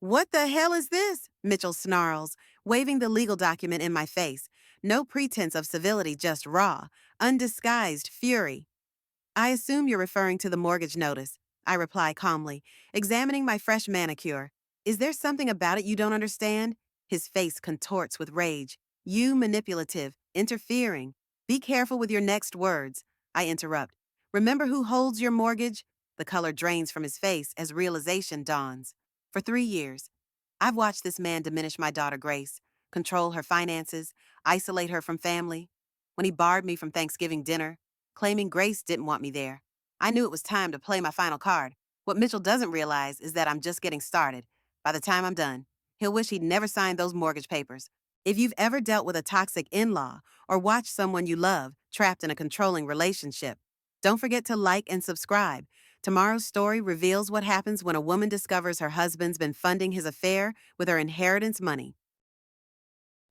What the hell is this? Mitchell snarls, waving the legal document in my face. No pretense of civility, just raw, undisguised fury. I assume you're referring to the mortgage notice, I reply calmly, examining my fresh manicure. Is there something about it you don't understand? His face contorts with rage. You manipulative, interfering. Be careful with your next words, I interrupt. Remember who holds your mortgage? The color drains from his face as realization dawns. For 3 years, I've watched this man diminish my daughter Grace, control her finances, isolate her from family. When he barred me from Thanksgiving dinner, claiming Grace didn't want me there, I knew it was time to play my final card. What Mitchell doesn't realize is that I'm just getting started. By the time I'm done, he'll wish he'd never signed those mortgage papers. If you've ever dealt with a toxic in-law or watched someone you love trapped in a controlling relationship, don't forget to like and subscribe. Tomorrow's story reveals what happens when a woman discovers her husband's been funding his affair with her inheritance money.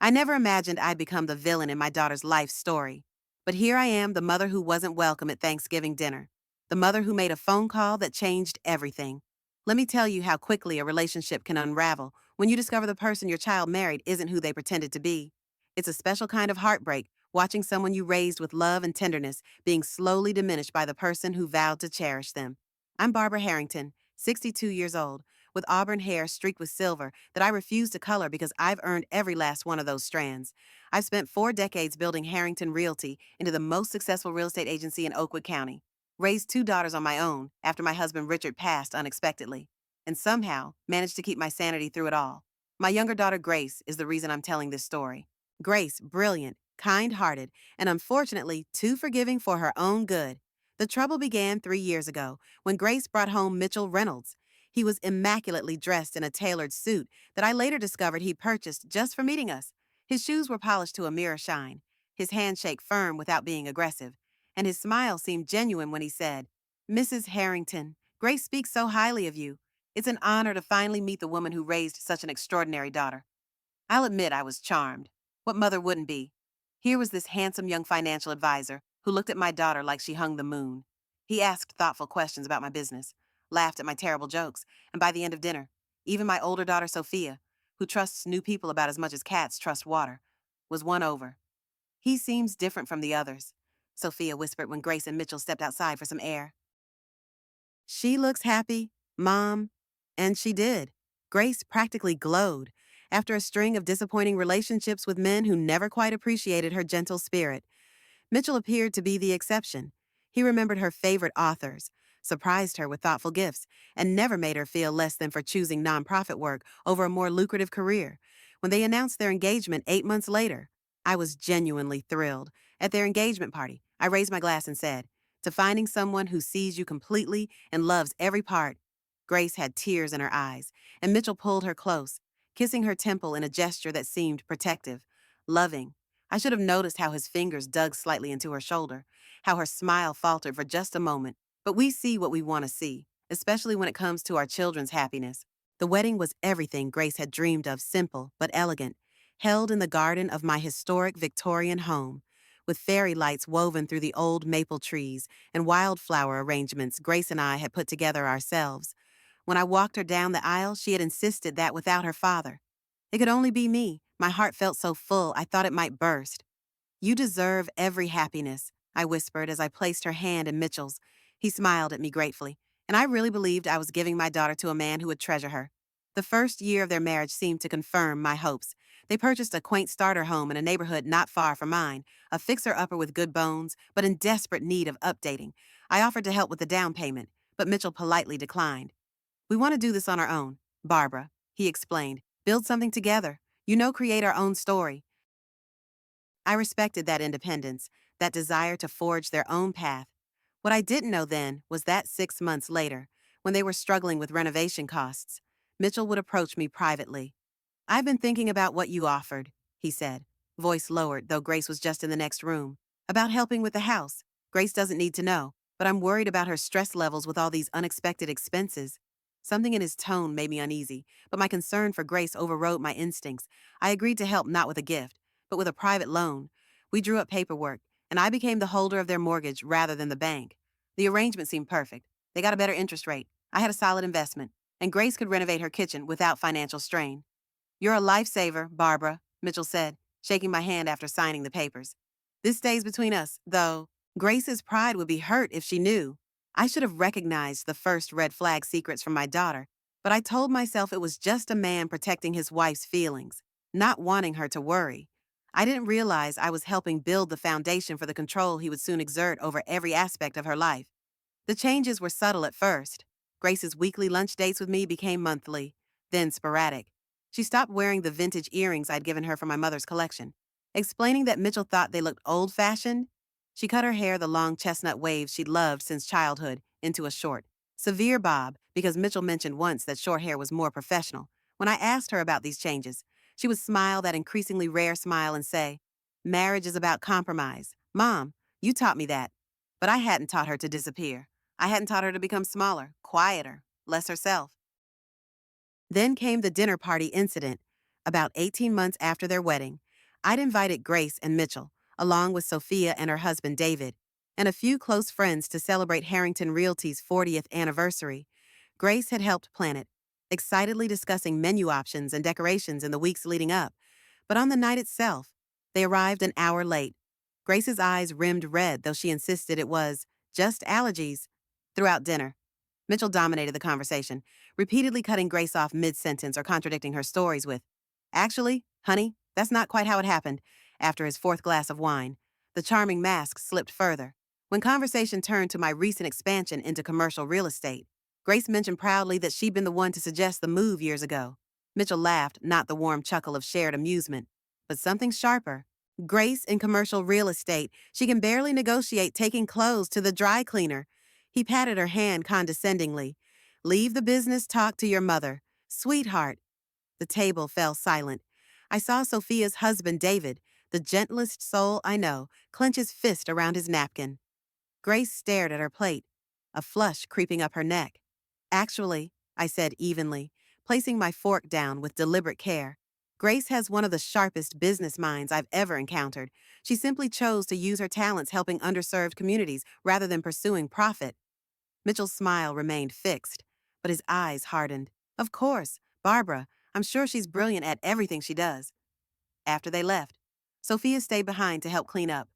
I never imagined I'd become the villain in my daughter's life story. But here I am, the mother who wasn't welcome at Thanksgiving dinner. The mother who made a phone call that changed everything. Let me tell you how quickly a relationship can unravel when you discover the person your child married isn't who they pretended to be. It's a special kind of heartbreak, watching someone you raised with love and tenderness being slowly diminished by the person who vowed to cherish them. I'm Barbara Harrington, 62 years old, with auburn hair streaked with silver that I refuse to color because I've earned every last one of those strands. I've spent 4 decades building Harrington Realty into the most successful real estate agency in Oakwood County, raised 2 daughters on my own after my husband Richard passed unexpectedly, and somehow managed to keep my sanity through it all. My younger daughter Grace is the reason I'm telling this story. Grace, brilliant, kind-hearted, and unfortunately too forgiving for her own good. The trouble began 3 years ago when Grace brought home Mitchell Reynolds. He was immaculately dressed in a tailored suit that I later discovered he purchased just for meeting us. His shoes were polished to a mirror shine, his handshake firm without being aggressive, and his smile seemed genuine when he said, "Mrs. Harrington, Grace speaks so highly of you. It's an honor to finally meet the woman who raised such an extraordinary daughter." I'll admit I was charmed. What mother wouldn't be? Here was this handsome young financial advisor who looked at my daughter like she hung the moon. He asked thoughtful questions about my business, laughed at my terrible jokes, and by the end of dinner, even my older daughter Sophia, who trusts new people about as much as cats trust water, was won over. "He seems different from the others," Sophia whispered when Grace and Mitchell stepped outside for some air. "She looks happy, Mom." And she did. Grace practically glowed after a string of disappointing relationships with men who never quite appreciated her gentle spirit. Mitchell appeared to be the exception. He remembered her favorite authors, surprised her with thoughtful gifts, and never made her feel less than for choosing nonprofit work over a more lucrative career. When they announced their engagement 8 months later, I was genuinely thrilled. At their engagement party, I raised my glass and said, "To finding someone who sees you completely and loves every part." Grace had tears in her eyes, and Mitchell pulled her close, kissing her temple in a gesture that seemed protective, loving. I should have noticed how his fingers dug slightly into her shoulder, how her smile faltered for just a moment. But we see what we want to see, especially when it comes to our children's happiness. The wedding was everything Grace had dreamed of, simple but elegant, held in the garden of my historic Victorian home, with fairy lights woven through the old maple trees and wildflower arrangements Grace and I had put together ourselves. When I walked her down the aisle, she had insisted that without her father, it could only be me. My heart felt so full I thought it might burst. "You deserve every happiness," I whispered as I placed her hand in Mitchell's. He smiled at me gratefully, and I really believed I was giving my daughter to a man who would treasure her. The first year of their marriage seemed to confirm my hopes. They purchased a quaint starter home in a neighborhood not far from mine, a fixer-upper with good bones, but in desperate need of updating. I offered to help with the down payment, but Mitchell politely declined. "We want to do this on our own, Barbara," he explained. "Build something together. Create our own story." I respected that independence, that desire to forge their own path. What I didn't know then was that 6 months later, when they were struggling with renovation costs, Mitchell would approach me privately. "I've been thinking about what you offered," he said, voice lowered, though Grace was just in the next room. "About helping with the house. Grace doesn't need to know, but I'm worried about her stress levels with all these unexpected expenses." Something in his tone made me uneasy, but my concern for Grace overrode my instincts. I agreed to help not with a gift, but with a private loan. We drew up paperwork, and I became the holder of their mortgage rather than the bank. The arrangement seemed perfect. They got a better interest rate. I had a solid investment. and Grace could renovate her kitchen without financial strain. You're a lifesaver, Barbara, Mitchell said, shaking my hand after signing the papers. This stays between us, though. Grace's pride would be hurt if she knew. I should have recognized the first red flag secrets from my daughter, but I told myself it was just a man protecting his wife's feelings, not wanting her to worry. I didn't realize I was helping build the foundation for the control he would soon exert over every aspect of her life. The changes were subtle at first. Grace's weekly lunch dates with me became monthly, then sporadic. She stopped wearing the vintage earrings I'd given her from my mother's collection. Explaining that Mitchell thought they looked old-fashioned, she cut her hair the long chestnut waves she'd loved since childhood into a short, severe bob because Mitchell mentioned once that short hair was more professional. When I asked her about these changes, she would smile that increasingly rare smile and say, "Marriage is about compromise. Mom, you taught me that." But I hadn't taught her to disappear. I hadn't taught her to become smaller, quieter, less herself. Then came the dinner party incident. About 18 months after their wedding, I'd invited Grace and Mitchell, along with Sophia and her husband David, and a few close friends to celebrate Harrington Realty's 40th anniversary. Grace had helped plan it, excitedly discussing menu options and decorations in the weeks leading up. But on the night itself, they arrived an hour late. Grace's eyes rimmed red, though she insisted it was just allergies. Throughout dinner, Mitchell dominated the conversation, repeatedly cutting Grace off mid-sentence or contradicting her stories with, "Actually, honey, that's not quite how it happened." After his fourth glass of wine, the charming mask slipped further. When conversation turned to my recent expansion into commercial real estate, Grace mentioned proudly that she'd been the one to suggest the move years ago. Mitchell laughed, not the warm chuckle of shared amusement, but something sharper. Grace in commercial real estate, she can barely negotiate taking clothes to the dry cleaner. He patted her hand condescendingly. "Leave the business talk to your mother. Sweetheart." The table fell silent. I saw Sophia's husband, David, the gentlest soul I know, clench his fist around his napkin. Grace stared at her plate, a flush creeping up her neck. "Actually," I said evenly, placing my fork down with deliberate care, "Grace has one of the sharpest business minds I've ever encountered. She simply chose to use her talents helping underserved communities rather than pursuing profit." Mitchell's smile remained fixed, but his eyes hardened. "Of course, Barbara. I'm sure she's brilliant at everything she does." After they left, Sophia stayed behind to help clean up.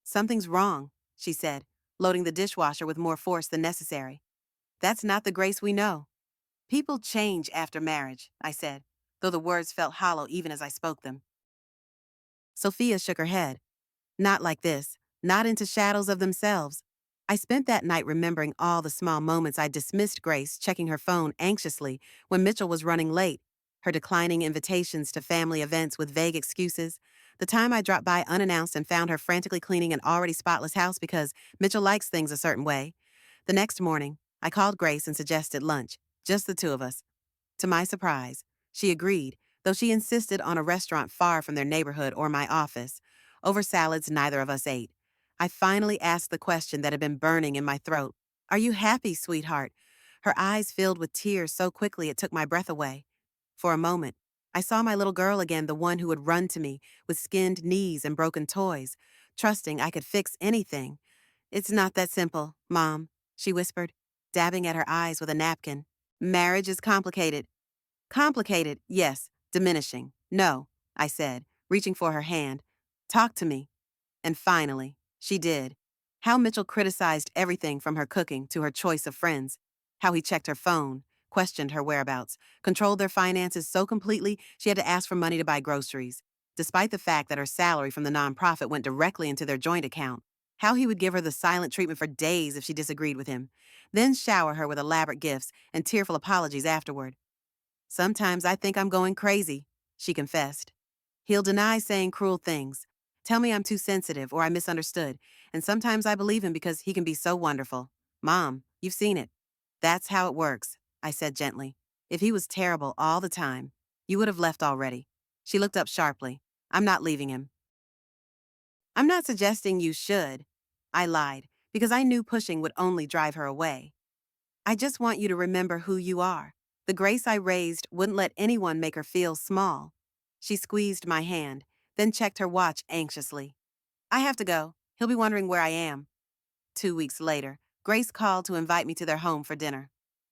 "Something's wrong," she said, loading the dishwasher with more force than necessary. "That's not the Grace we know." "People change after marriage," I said, though the words felt hollow even as I spoke them. Sophia shook her head. "Not like this, not into shadows of themselves." I spent that night remembering all the small moments I dismissed Grace checking her phone anxiously when Mitchell was running late, her declining invitations to family events with vague excuses, the time I dropped by unannounced and found her frantically cleaning an already spotless house because Mitchell likes things a certain way. The next morning, I called Grace and suggested lunch, just the two of us. To my surprise, she agreed, though she insisted on a restaurant far from their neighborhood or my office. Over salads neither of us ate. I finally asked the question that had been burning in my throat. "Are you happy, sweetheart?" Her eyes filled with tears so quickly it took my breath away. For a moment, I saw my little girl again, the one who would run to me with skinned knees and broken toys, trusting I could fix anything. "It's not that simple, Mom," she whispered, dabbing at her eyes with a napkin. "Marriage is complicated." "Complicated, yes. Diminishing. No," I said, reaching for her hand. "Talk to me." And finally, she did. How Mitchell criticized everything from her cooking to her choice of friends. How he checked her phone, questioned her whereabouts, controlled their finances so completely she had to ask for money to buy groceries, despite the fact that her salary from the nonprofit went directly into their joint account. How he would give her the silent treatment for days if she disagreed with him, then shower her with elaborate gifts and tearful apologies afterward. "Sometimes I think I'm going crazy," she confessed. He'll deny saying cruel things, tell me I'm too sensitive or I misunderstood, and sometimes I believe him because he can be so wonderful. "Mom, you've seen it." "That's how it works," I said gently. "If he was terrible all the time, you would have left already." She looked up sharply. "I'm not leaving him." "I'm not suggesting you should." I lied, because I knew pushing would only drive her away. "I just want you to remember who you are. The Grace I raised wouldn't let anyone make her feel small." She squeezed my hand, then checked her watch anxiously. "I have to go. He'll be wondering where I am." 2 weeks later, Grace called to invite me to their home for dinner.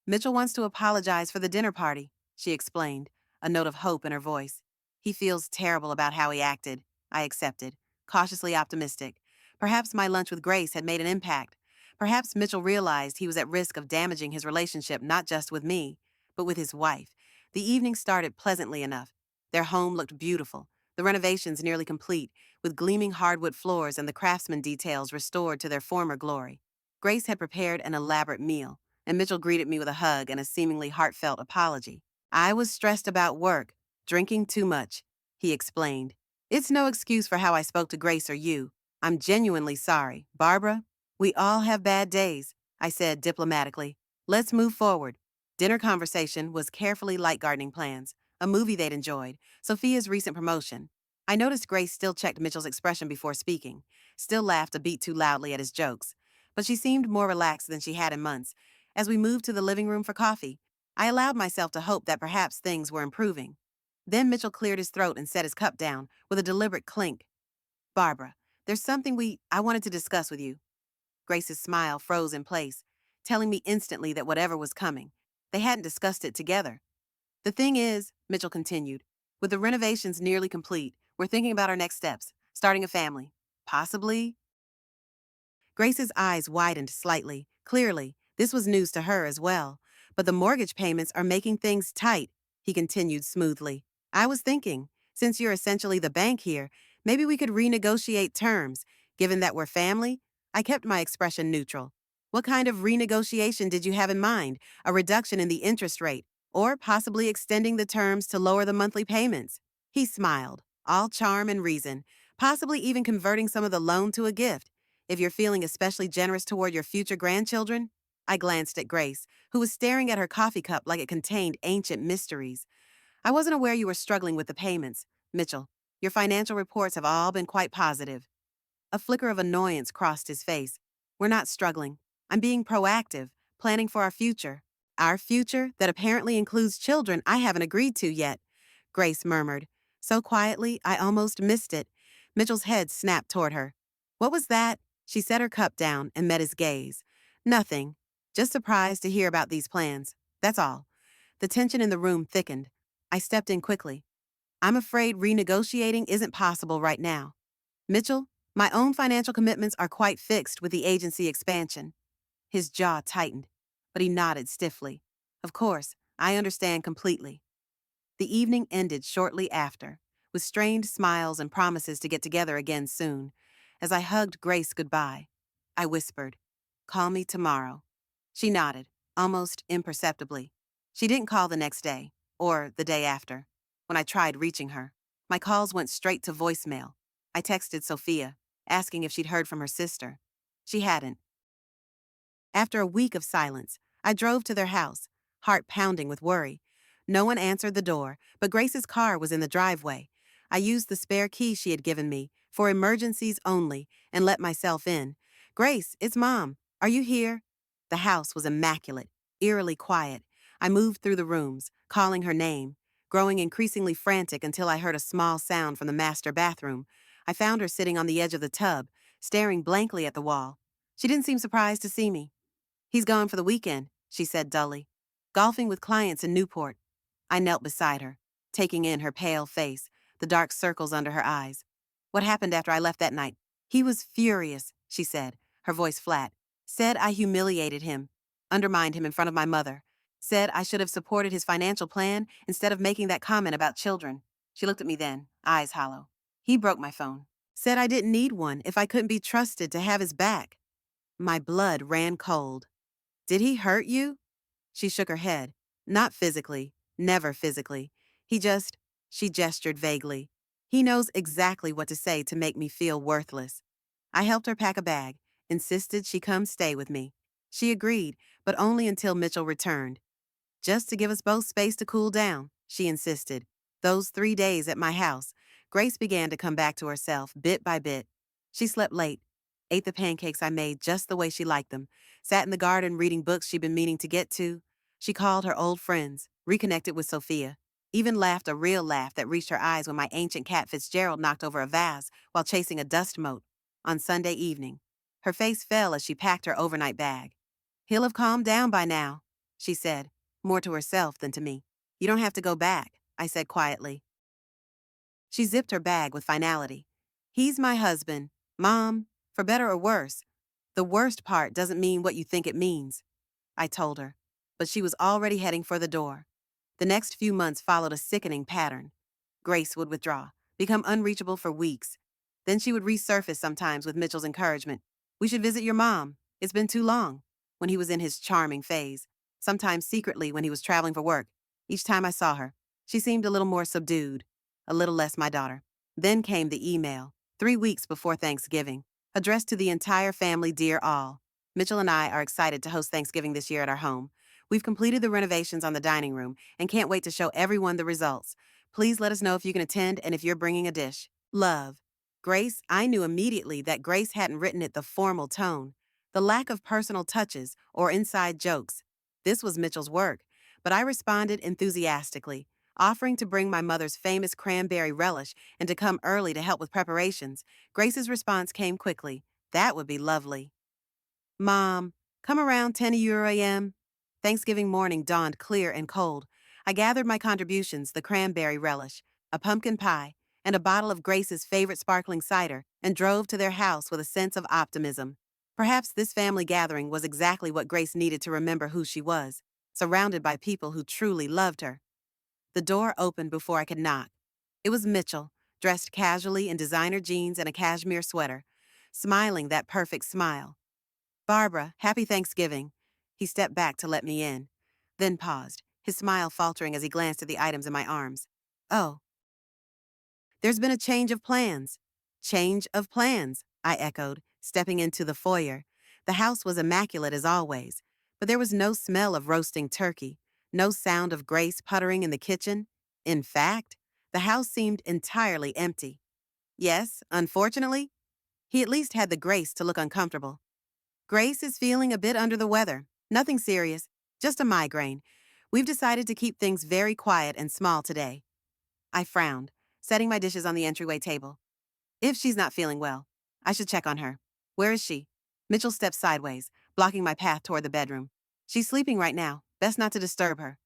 Mitchell wants to apologize for the dinner party, she explained, a note of hope in her voice. He feels terrible about how he acted, I accepted, cautiously optimistic. Perhaps my lunch with Grace had made an impact. Perhaps Mitchell realized he was at risk of damaging his relationship not just with me, but with his wife. The evening started pleasantly enough. Their home looked beautiful, the renovations nearly complete, with gleaming hardwood floors and the craftsman details restored to their former glory. Grace had prepared an elaborate meal, and Mitchell greeted me with a hug and a seemingly heartfelt apology. I was stressed about work, drinking too much, he explained. It's no excuse for how I spoke to Grace or you. I'm genuinely sorry. Barbara, we all have bad days, I said diplomatically. Let's move forward. Dinner conversation was carefully light gardening plans, a movie they'd enjoyed, Sophia's recent promotion. I noticed Grace still checked Mitchell's expression before speaking, still laughed a beat too loudly at his jokes, but she seemed more relaxed than she had in months. As we moved to the living room for coffee, I allowed myself to hope that perhaps things were improving. Then Mitchell cleared his throat and set his cup down with a deliberate clink. Barbara, there's something I wanted to discuss with you. Grace's smile froze in place, telling me instantly that whatever was coming, they hadn't discussed it together. The thing is, Mitchell continued, with the renovations nearly complete, we're thinking about our next steps, starting a family. Possibly. Grace's eyes widened slightly. Clearly, this was news to her as well. But the mortgage payments are making things tight, he continued smoothly. I was thinking, since you're essentially the bank here, maybe we could renegotiate terms. Given that we're family, I kept my expression neutral. What kind of renegotiation did you have in mind? A reduction in the interest rate, or possibly extending the terms to lower the monthly payments? He smiled, all charm and reason, possibly even converting some of the loan to a gift. If you're feeling especially generous toward your future grandchildren? I glanced at Grace, who was staring at her coffee cup like it contained ancient mysteries. I wasn't aware you were struggling with the payments. Mitchell, your financial reports have all been quite positive. A flicker of annoyance crossed his face. We're not struggling. I'm being proactive, planning for our future. Our future that apparently includes children I haven't agreed to yet, Grace murmured. So quietly, I almost missed it. Mitchell's head snapped toward her. What was that? She set her cup down and met his gaze. Nothing. Just surprised to hear about these plans. That's all. The tension in the room thickened. I stepped in quickly. I'm afraid renegotiating isn't possible right now. Mitchell, my own financial commitments are quite fixed with the agency expansion. His jaw tightened, but he nodded stiffly. Of course, I understand completely. The evening ended shortly after, with strained smiles and promises to get together again soon. As I hugged Grace goodbye, I whispered, "Call me tomorrow." She nodded, almost imperceptibly. She didn't call the next day, or the day after. When I tried reaching her, my calls went straight to voicemail. I texted Sophia, asking if she'd heard from her sister. She hadn't. After a week of silence, I drove to their house, heart pounding with worry. No one answered the door, but Grace's car was in the driveway. I used the spare key she had given me, for emergencies only, and let myself in. Grace, it's Mom. Are you here? The house was immaculate, eerily quiet. I moved through the rooms, calling her name, growing increasingly frantic until I heard a small sound from the master bathroom. I found her sitting on the edge of the tub, staring blankly at the wall. She didn't seem surprised to see me. He's gone for the weekend, she said dully. Golfing with clients in Newport. I knelt beside her, taking in her pale face, the dark circles under her eyes. What happened after I left that night? He was furious, she said, her voice flat. Said I humiliated him, undermined him in front of my mother. Said I should have supported his financial plan instead of making that comment about children. She looked at me then, eyes hollow. He broke my phone. Said I didn't need one if I couldn't be trusted to have his back. My blood ran cold. Did he hurt you? She shook her head. Not physically. Never physically. She gestured vaguely. He knows exactly what to say to make me feel worthless. I helped her pack a bag, insisted she come stay with me. She agreed, but only until Mitchell returned. Just to give us both space to cool down, she insisted. Those 3 days at my house, Grace began to come back to herself bit by bit. She slept late, ate the pancakes I made just the way she liked them, sat in the garden reading books she'd been meaning to get to. She called her old friends, reconnected with Sophia, even laughed a real laugh that reached her eyes when my ancient cat Fitzgerald knocked over a vase while chasing a dust mote. On Sunday evening, her face fell as she packed her overnight bag. He'll have calmed down by now. she said, more to herself than to me. You don't have to go back, I said quietly. She zipped her bag with finality. He's my husband, Mom, for better or worse. The worst part doesn't mean what you think it means, I told her, but she was already heading for the door. The next few months followed a sickening pattern. Grace would withdraw, become unreachable for weeks. Then she would resurface sometimes with Mitchell's encouragement. We should visit your mom. It's been too long, when he was in his charming phase. Sometimes secretly when he was traveling for work. Each time I saw her, she seemed a little more subdued, a little less my daughter. Then came the email, 3 weeks before Thanksgiving, addressed to the entire family, dear all. Mitchell and I are excited to host Thanksgiving this year at our home. We've completed the renovations on the dining room and can't wait to show everyone the results. Please let us know if you can attend and if you're bringing a dish. Love. Grace, I knew immediately that Grace hadn't written it the formal tone, the lack of personal touches or inside jokes. This was Mitchell's work, but I responded enthusiastically, offering to bring my mother's famous cranberry relish and to come early to help with preparations. Grace's response came quickly. That would be lovely. Mom, come around 10 a.m. Thanksgiving morning dawned clear and cold. I gathered my contributions, the cranberry relish, a pumpkin pie, and a bottle of Grace's favorite sparkling cider, and drove to their house with a sense of optimism. Perhaps this family gathering was exactly what Grace needed to remember who she was, surrounded by people who truly loved her. The door opened before I could knock. It was Mitchell, dressed casually in designer jeans and a cashmere sweater, smiling that perfect smile. Barbara, happy Thanksgiving. He stepped back to let me in, then paused, his smile faltering as he glanced at the items in my arms. Oh, there's been a change of plans. Change of plans, I echoed, stepping into the foyer. The house was immaculate as always, but there was no smell of roasting turkey, no sound of Grace puttering in the kitchen. In fact, the house seemed entirely empty. Yes, unfortunately, he at least had the grace to look uncomfortable. Grace is feeling a bit under the weather. Nothing serious, just a migraine. We've decided to keep things very quiet and small today. I frowned, setting my dishes on the entryway table. If she's not feeling well, I should check on her. Where is she? Mitchell stepped sideways, blocking my path toward the bedroom. She's sleeping right now. Best not to disturb her.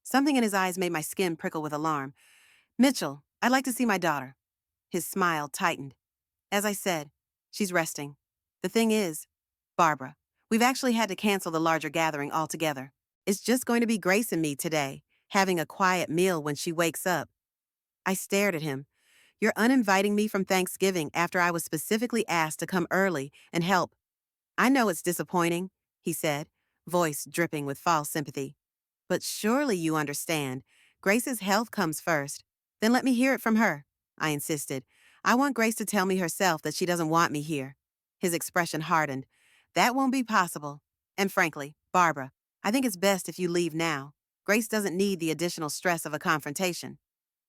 Something in his eyes made my skin prickle with alarm. Mitchell, I'd like to see my daughter. His smile tightened. As I said, she's resting. The thing is, Barbara, we've actually had to cancel the larger gathering altogether. It's just going to be Grace and me today, having a quiet meal when she wakes up. I stared at him. You're uninviting me from Thanksgiving after I was specifically asked to come early and help. I know it's disappointing, he said, voice dripping with false sympathy. But surely you understand. Grace's health comes first. Then let me hear it from her, I insisted. I want Grace to tell me herself that she doesn't want me here. His expression hardened. That won't be possible. And frankly, Barbara, I think it's best if you leave now. Grace doesn't need the additional stress of a confrontation.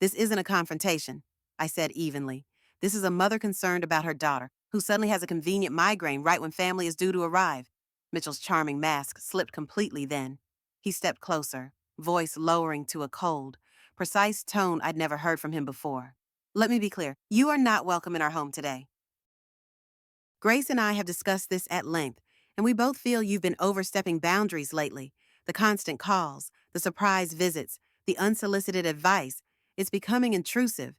This isn't a confrontation, I said evenly. This is a mother concerned about her daughter, who suddenly has a convenient migraine right when family is due to arrive. Mitchell's charming mask slipped completely then. He stepped closer, voice lowering to a cold, precise tone I'd never heard from him before. Let me be clear. You are not welcome in our home today. Grace and I have discussed this at length, and we both feel you've been overstepping boundaries lately. The constant calls, the surprise visits, the unsolicited advice. It's becoming intrusive.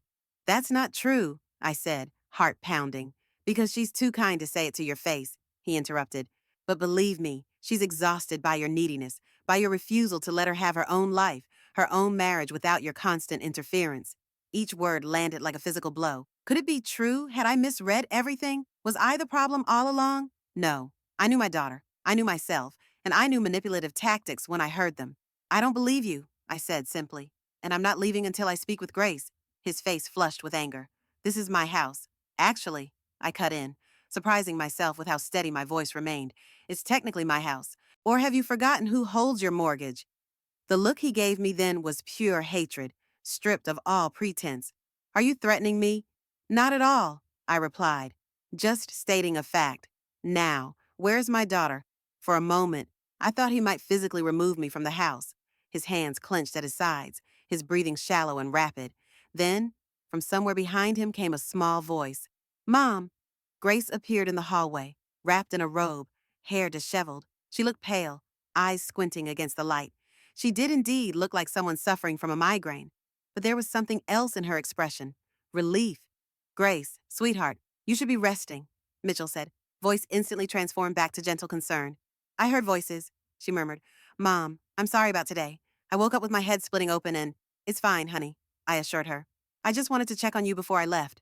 That's not true, I said, heart pounding. Because she's too kind to say it to your face, he interrupted. But believe me, she's exhausted by your neediness, by your refusal to let her have her own life, her own marriage without your constant interference. Each word landed like a physical blow. Could it be true? Had I misread everything? Was I the problem all along? No. I knew my daughter. I knew myself. And I knew manipulative tactics when I heard them. I don't believe you, I said simply. And I'm not leaving until I speak with Grace. His face flushed with anger. This is my house. Actually, I cut in, surprising myself with how steady my voice remained. It's technically my house. Or have you forgotten who holds your mortgage? The look he gave me then was pure hatred, stripped of all pretense. Are you threatening me? Not at all, I replied, just stating a fact. Now, where's my daughter? For a moment, I thought he might physically remove me from the house. His hands clenched at his sides, his breathing shallow and rapid. Then, from somewhere behind him came a small voice. Mom! Grace appeared in the hallway, wrapped in a robe, hair disheveled. She looked pale, eyes squinting against the light. She did indeed look like someone suffering from a migraine, but there was something else in her expression. Relief. Grace, sweetheart, you should be resting, Mitchell said, voice instantly transformed back to gentle concern. I heard voices, she murmured. Mom, I'm sorry about today. I woke up with my head splitting open and, it's fine, honey, I assured her. I just wanted to check on you before I left.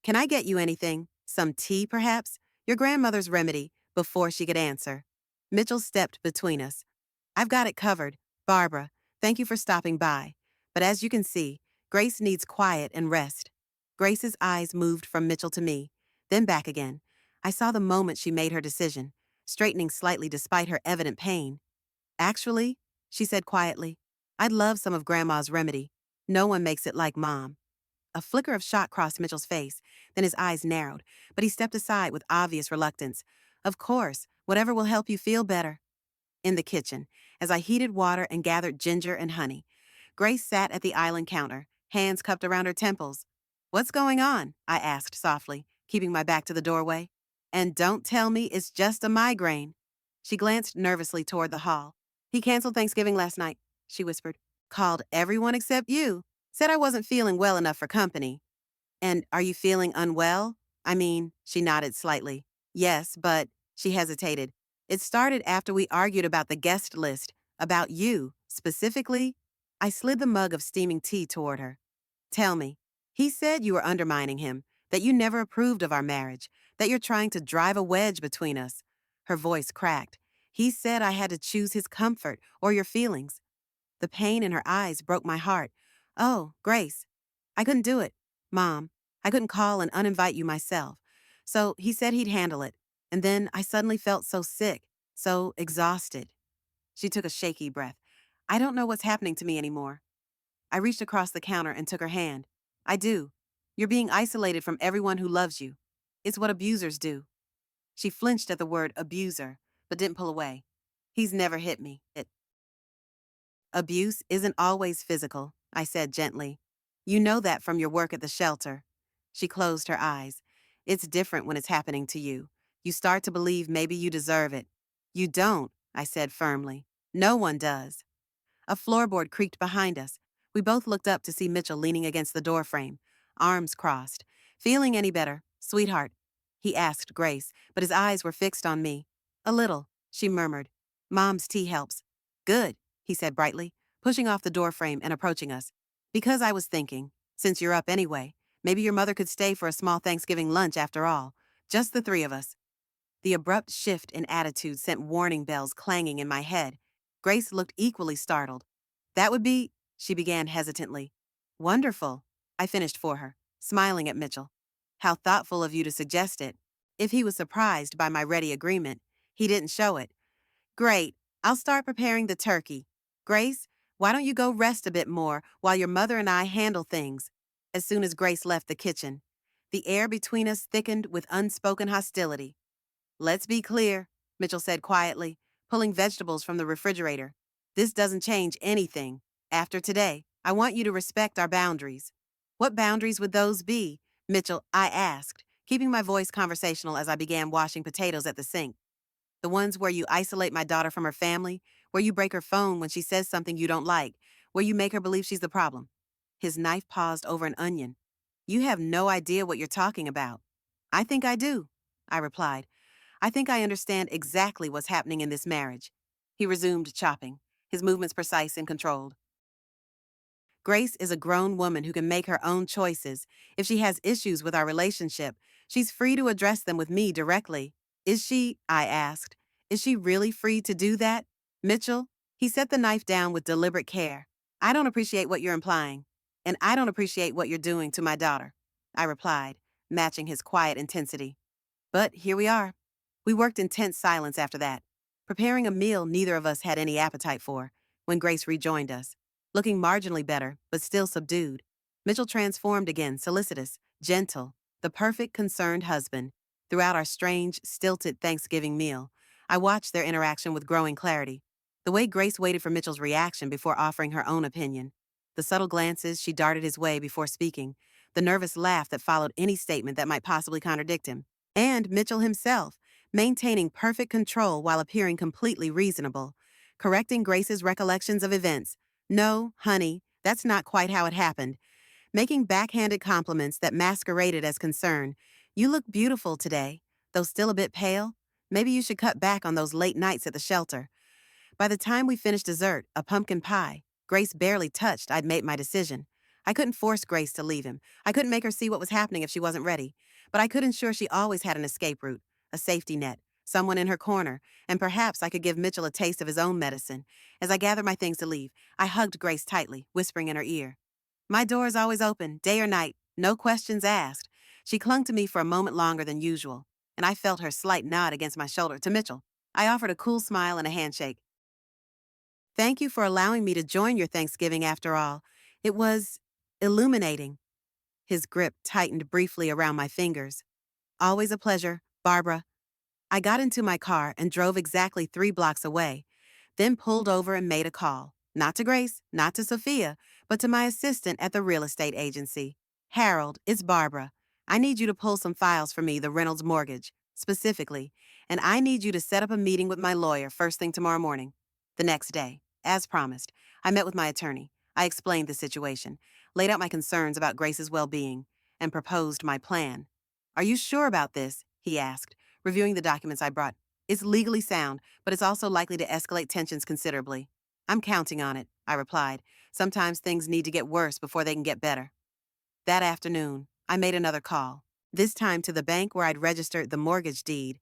Can I get you anything? Some tea, perhaps? Your grandmother's remedy, before she could answer. Mitchell stepped between us. I've got it covered. Barbara, thank you for stopping by. But as you can see, Grace needs quiet and rest. Grace's eyes moved from Mitchell to me, then back again. I saw the moment she made her decision, straightening slightly despite her evident pain. Actually, she said quietly, I'd love some of Grandma's remedy. No one makes it like Mom. A flicker of shock crossed Mitchell's face, then his eyes narrowed, but he stepped aside with obvious reluctance. Of course, whatever will help you feel better. In the kitchen, as I heated water and gathered ginger and honey, Grace sat at the island counter, hands cupped around her temples. What's going on? I asked softly, keeping my back to the doorway. And don't tell me it's just a migraine. She glanced nervously toward the hall. He canceled Thanksgiving last night, she whispered. Called everyone except you. Said I wasn't feeling well enough for company. And are you feeling unwell? I mean, she nodded slightly. Yes, but, she hesitated. It started after we argued about the guest list, about you, specifically. I slid the mug of steaming tea toward her. Tell me, he said you were undermining him, that you never approved of our marriage, that you're trying to drive a wedge between us. Her voice cracked. He said I had to choose his comfort or your feelings. The pain in her eyes broke my heart. Oh, Grace, I couldn't do it. Mom, I couldn't call and uninvite you myself. So he said he'd handle it. And then I suddenly felt so sick, so exhausted. She took a shaky breath. I don't know what's happening to me anymore. I reached across the counter and took her hand. I do. You're being isolated from everyone who loves you. It's what abusers do. She flinched at the word abuser, but didn't pull away. He's never hit me. Abuse isn't always physical, I said gently. You know that from your work at the shelter. She closed her eyes. It's different when it's happening to you. You start to believe maybe you deserve it. You don't, I said firmly. No one does. A floorboard creaked behind us. We both looked up to see Mitchell leaning against the doorframe, arms crossed. Feeling any better, sweetheart? He asked Grace, but his eyes were fixed on me. A little, she murmured. Mom's tea helps. Good, he said brightly, pushing off the doorframe and approaching us. Because I was thinking, since you're up anyway, maybe your mother could stay for a small Thanksgiving lunch after all. Just the three of us. The abrupt shift in attitude sent warning bells clanging in my head. Grace looked equally startled. That would be, she began hesitantly. Wonderful, I finished for her, smiling at Mitchell. How thoughtful of you to suggest it. If he was surprised by my ready agreement, he didn't show it. Great, I'll start preparing the turkey. Grace, why don't you go rest a bit more while your mother and I handle things? As soon as Grace left the kitchen, the air between us thickened with unspoken hostility. Let's be clear, Mitchell said quietly, pulling vegetables from the refrigerator. This doesn't change anything. After today, I want you to respect our boundaries. What boundaries would those be? Mitchell, I asked, keeping my voice conversational as I began washing potatoes at the sink. The ones where you isolate my daughter from her family, where you break her phone when she says something you don't like, where you make her believe she's the problem. His knife paused over an onion. You have no idea what you're talking about. I think I do, I replied. I think I understand exactly what's happening in this marriage. He resumed chopping, his movements precise and controlled. Grace is a grown woman who can make her own choices. If she has issues with our relationship, she's free to address them with me directly. Is she? I asked. Is she really free to do that? Mitchell, he set the knife down with deliberate care. I don't appreciate what you're implying, and I don't appreciate what you're doing to my daughter, I replied, matching his quiet intensity. But here we are. We worked in tense silence after that, preparing a meal neither of us had any appetite for, when Grace rejoined us. Looking marginally better, but still subdued. Mitchell transformed again, solicitous, gentle, the perfect concerned husband. Throughout our strange, stilted Thanksgiving meal, I watched their interaction with growing clarity. The way Grace waited for Mitchell's reaction before offering her own opinion. The subtle glances she darted his way before speaking. The nervous laugh that followed any statement that might possibly contradict him. And Mitchell himself, maintaining perfect control while appearing completely reasonable, correcting Grace's recollections of events. No, honey, that's not quite how it happened. Making backhanded compliments that masqueraded as concern. You look beautiful today, though still a bit pale. Maybe you should cut back on those late nights at the shelter. By the time we finished dessert, a pumpkin pie, Grace barely touched, I'd made my decision. I couldn't force Grace to leave him. I couldn't make her see what was happening if she wasn't ready. But I could ensure she always had an escape route, a safety net, someone in her corner, and perhaps I could give Mitchell a taste of his own medicine. As I gathered my things to leave, I hugged Grace tightly, whispering in her ear. My door is always open, day or night, no questions asked. She clung to me for a moment longer than usual, and I felt her slight nod against my shoulder to Mitchell. I offered a cool smile and a handshake. Thank you for allowing me to join your Thanksgiving after all. It was illuminating. His grip tightened briefly around my fingers. Always a pleasure, Barbara. I got into my car and drove exactly 3 blocks away, then pulled over and made a call. Not to Grace, not to Sophia, but to my assistant at the real estate agency. Harold, it's Barbara. I need you to pull some files for me, the Reynolds mortgage, specifically, and I need you to set up a meeting with my lawyer first thing tomorrow morning. The next day, as promised, I met with my attorney. I explained the situation, laid out my concerns about Grace's well-being, and proposed my plan. Are you sure about this? He asked, reviewing the documents I brought. It's legally sound, but it's also likely to escalate tensions considerably. I'm counting on it, I replied. Sometimes things need to get worse before they can get better. That afternoon, I made another call, this time to the bank where I'd registered the mortgage deed.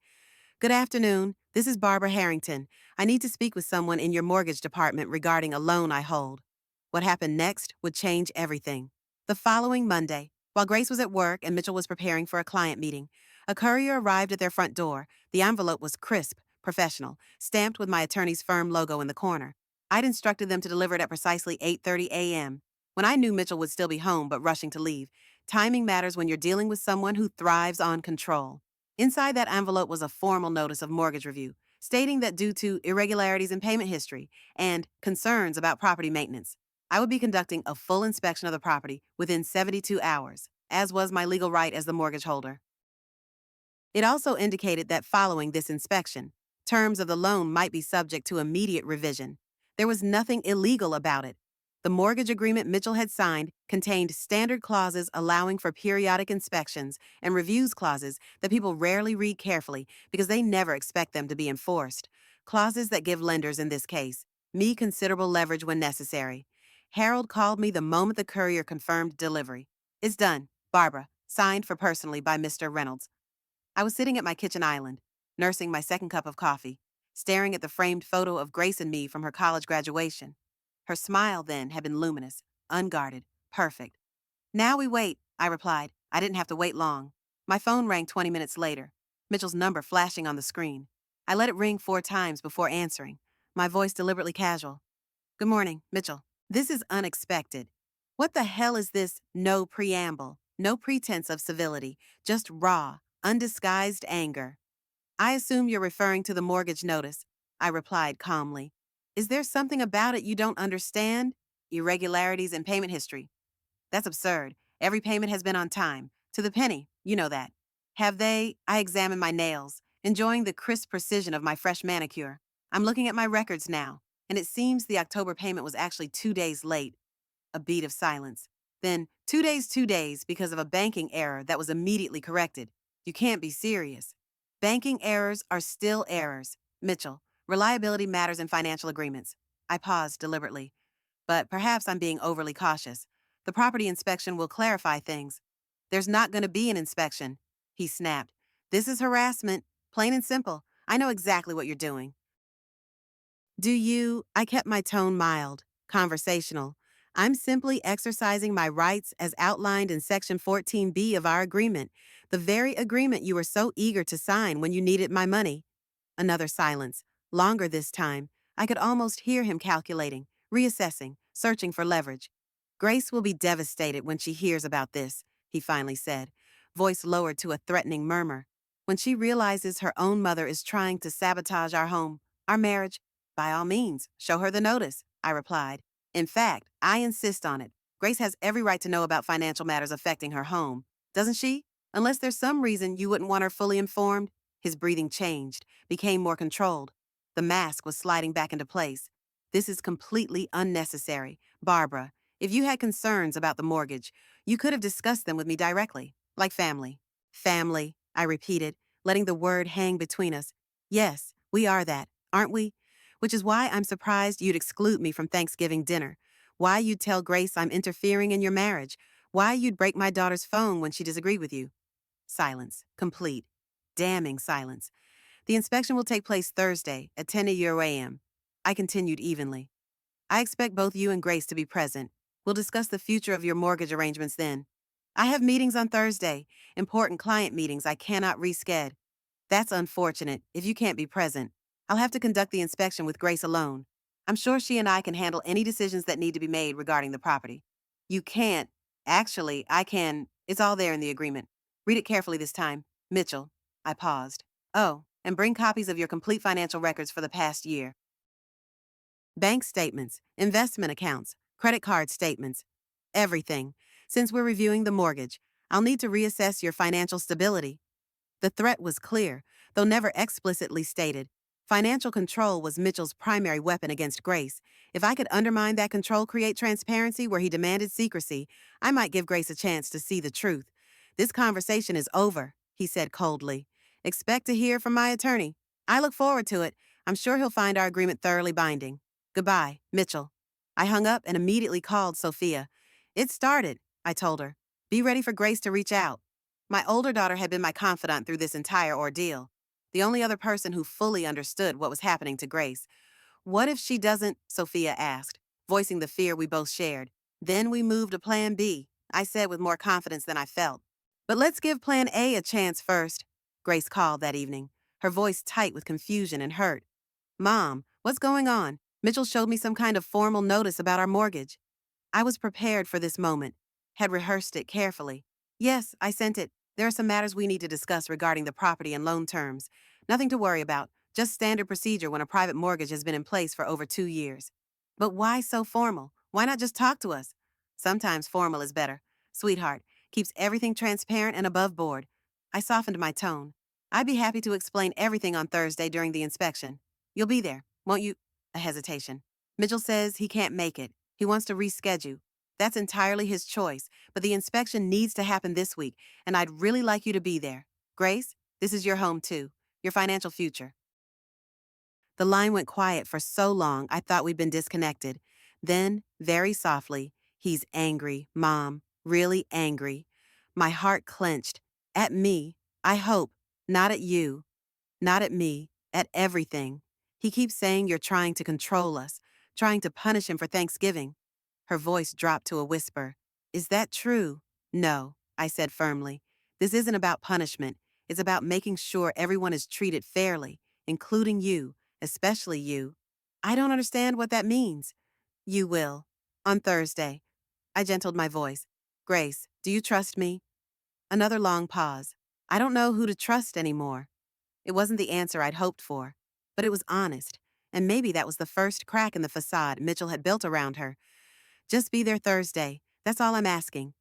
Good afternoon. This is Barbara Harrington. I need to speak with someone in your mortgage department regarding a loan I hold. What happened next would change everything. The following Monday, while Grace was at work and Mitchell was preparing for a client meeting, a courier arrived at their front door. The envelope was crisp, professional, stamped with my attorney's firm logo in the corner. I'd instructed them to deliver it at precisely 8:30 a.m., when I knew Mitchell would still be home but rushing to leave. Timing matters when you're dealing with someone who thrives on control. Inside that envelope was a formal notice of mortgage review, stating that due to irregularities in payment history and concerns about property maintenance, I would be conducting a full inspection of the property within 72 hours, as was my legal right as the mortgage holder. It also indicated that following this inspection, terms of the loan might be subject to immediate revision. There was nothing illegal about it. The mortgage agreement Mitchell had signed contained standard clauses allowing for periodic inspections and reviews clauses that people rarely read carefully because they never expect them to be enforced. Clauses that give lenders, in this case, me considerable leverage when necessary. Harold called me the moment the courier confirmed delivery. It's done, Barbara, signed for personally by Mr. Reynolds. I was sitting at my kitchen island, nursing my second cup of coffee, staring at the framed photo of Grace and me from her college graduation. Her smile then had been luminous, unguarded, perfect. Now we wait, I replied. I didn't have to wait long. My phone rang 20 minutes later, Mitchell's number flashing on the screen. I let it ring 4 times before answering, my voice deliberately casual. Good morning, Mitchell. This is unexpected. What the hell is this no preamble, no pretense of civility, just raw, undisguised anger? I assume you're referring to the mortgage notice, I replied calmly. Is there something about it you don't understand? Irregularities in payment history. That's absurd. Every payment has been on time. To the penny, you know that. Have they? I examined my nails, enjoying the crisp precision of my fresh manicure. I'm looking at my records now, and it seems the October payment was actually 2 days late. A beat of silence. Then 2 days because of a banking error that was immediately corrected. You can't be serious. Banking errors are still errors. Mitchell, reliability matters in financial agreements. I paused deliberately. But perhaps I'm being overly cautious. The property inspection will clarify things. There's not going to be an inspection, he snapped. This is harassment, plain and simple. I know exactly what you're doing. Do you? I kept my tone mild, conversational. I'm simply exercising my rights as outlined in Section 14B of our agreement, the very agreement you were so eager to sign when you needed my money. Another silence, longer this time. I could almost hear him calculating, reassessing, searching for leverage. Grace will be devastated when she hears about this, he finally said, voice lowered to a threatening murmur. When she realizes her own mother is trying to sabotage our home, our marriage, by all means, show her the notice, I replied. In fact, I insist on it. Grace has every right to know about financial matters affecting her home, doesn't she? Unless there's some reason you wouldn't want her fully informed. His breathing changed, became more controlled. The mask was sliding back into place. This is completely unnecessary. Barbara, if you had concerns about the mortgage, you could have discussed them with me directly, like family. Family, I repeated, letting the word hang between us. Yes, we are that, aren't we? Which is why I'm surprised you'd exclude me from Thanksgiving dinner. Why you'd tell Grace I'm interfering in your marriage. Why you'd break my daughter's phone when she disagreed with you. Silence. Complete. Damning silence. The inspection will take place Thursday at 10 a.m. I continued evenly. I expect both you and Grace to be present. We'll discuss the future of your mortgage arrangements then. I have meetings on Thursday, important client meetings I cannot reschedule. That's unfortunate if you can't be present. I'll have to conduct the inspection with Grace alone. I'm sure she and I can handle any decisions that need to be made regarding the property. You can't. Actually, I can. It's all there in the agreement. Read it carefully this time. Mitchell. I paused. Oh, and bring copies of your complete financial records for the past year. Bank statements, investment accounts, credit card statements, everything. Since we're reviewing the mortgage, I'll need to reassess your financial stability. The threat was clear, though never explicitly stated. Financial control was Mitchell's primary weapon against Grace. If I could undermine that control, create transparency where he demanded secrecy, I might give Grace a chance to see the truth. This conversation is over, he said coldly. Expect to hear from my attorney. I look forward to it. I'm sure he'll find our agreement thoroughly binding. Goodbye, Mitchell. I hung up and immediately called Sophia. It started, I told her. Be ready for Grace to reach out. My older daughter had been my confidant through this entire ordeal, the only other person who fully understood what was happening to Grace. What if she doesn't? Sophia asked, voicing the fear we both shared. Then we moved to Plan B, I said with more confidence than I felt. But let's give Plan A a chance first, Grace called that evening, her voice tight with confusion and hurt. Mom, what's going on? Mitchell showed me some kind of formal notice about our mortgage. I was prepared for this moment, had rehearsed it carefully. Yes, I sent it. There are some matters we need to discuss regarding the property and loan terms. Nothing to worry about, just standard procedure when a private mortgage has been in place for over 2 years. But why so formal? Why not just talk to us? Sometimes formal is better. Sweetheart, keeps everything transparent and above board. I softened my tone. I'd be happy to explain everything on Thursday during the inspection. You'll be there, won't you? A hesitation. Mitchell says he can't make it. He wants to reschedule. That's entirely his choice, but the inspection needs to happen this week, and I'd really like you to be there. Grace, this is your home too, your financial future. The line went quiet for so long I thought we'd been disconnected. Then, very softly, he's angry, Mom, really angry. My heart clenched. At me, I hope, not at you, not at me, at everything. He keeps saying you're trying to control us, trying to punish him for Thanksgiving. Her voice dropped to a whisper. Is that true? No, I said firmly. This isn't about punishment. It's about making sure everyone is treated fairly, including you, especially you. I don't understand what that means. You will. On Thursday. I gentled my voice. Grace, do you trust me? Another long pause. I don't know who to trust anymore. It wasn't the answer I'd hoped for, but it was honest, and maybe that was the first crack in the facade Mitchell had built around her. Just be there Thursday. That's all I'm asking.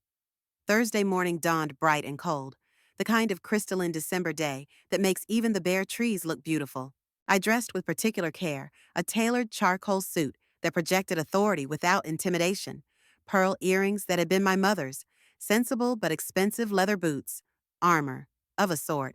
Thursday morning dawned bright and cold, the kind of crystalline December day that makes even the bare trees look beautiful. I dressed with particular care, a tailored charcoal suit that projected authority without intimidation, pearl earrings that had been my mother's, sensible but expensive leather boots, armor, of a sort.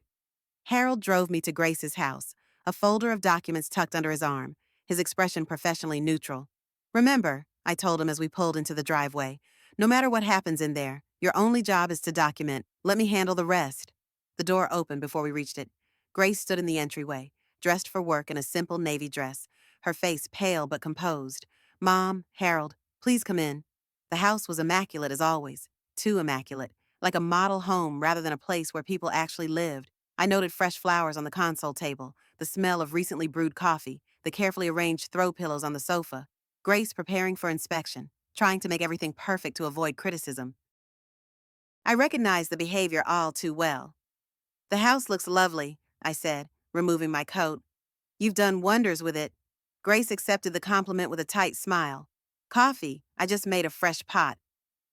Harold drove me to Grace's house, a folder of documents tucked under his arm, his expression professionally neutral. Remember, I told him as we pulled into the driveway, no matter what happens in there, your only job is to document. Let me handle the rest. The door opened before we reached it. Grace stood in the entryway, dressed for work in a simple navy dress, her face pale but composed. Mom, Harold, please come in. The house was immaculate as always, too immaculate, like a model home rather than a place where people actually lived. I noted fresh flowers on the console table, the smell of recently brewed coffee, the carefully arranged throw pillows on the sofa. Grace preparing for inspection, trying to make everything perfect to avoid criticism. I recognized the behavior all too well. The house looks lovely, I said, removing my coat. You've done wonders with it. Grace accepted the compliment with a tight smile. Coffee, I just made a fresh pot.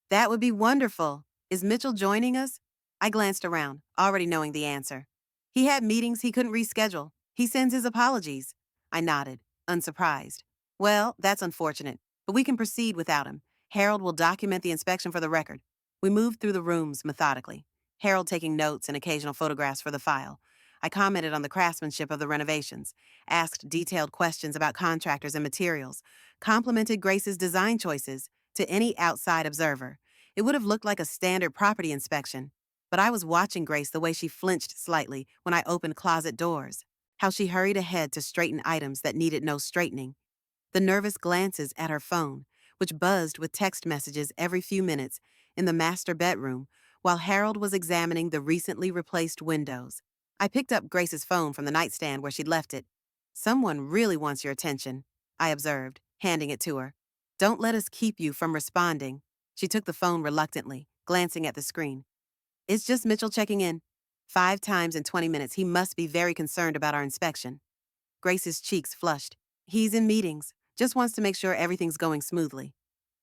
That would be wonderful. Is Mitchell joining us? I glanced around, already knowing the answer. He had meetings he couldn't reschedule. He sends his apologies. I nodded, unsurprised. Well, that's unfortunate, but we can proceed without him. Harold will document the inspection for the record. We moved through the rooms methodically, Harold taking notes and occasional photographs for the file. I commented on the craftsmanship of the renovations, asked detailed questions about contractors and materials, complimented Grace's design choices to any outside observer. It would have looked like a standard property inspection, but I was watching Grace the way she flinched slightly when I opened closet doors, how she hurried ahead to straighten items that needed no straightening, the nervous glances at her phone, which buzzed with text messages every few minutes in the master bedroom while Harold was examining the recently replaced windows. I picked up Grace's phone from the nightstand where she'd left it. Someone really wants your attention, I observed, handing it to her. Don't let us keep you from responding. She took the phone reluctantly, glancing at the screen. It's just Mitchell checking in. 5 times in 20 minutes, he must be very concerned about our inspection. Grace's cheeks flushed. He's in meetings. Just wants to make sure everything's going smoothly.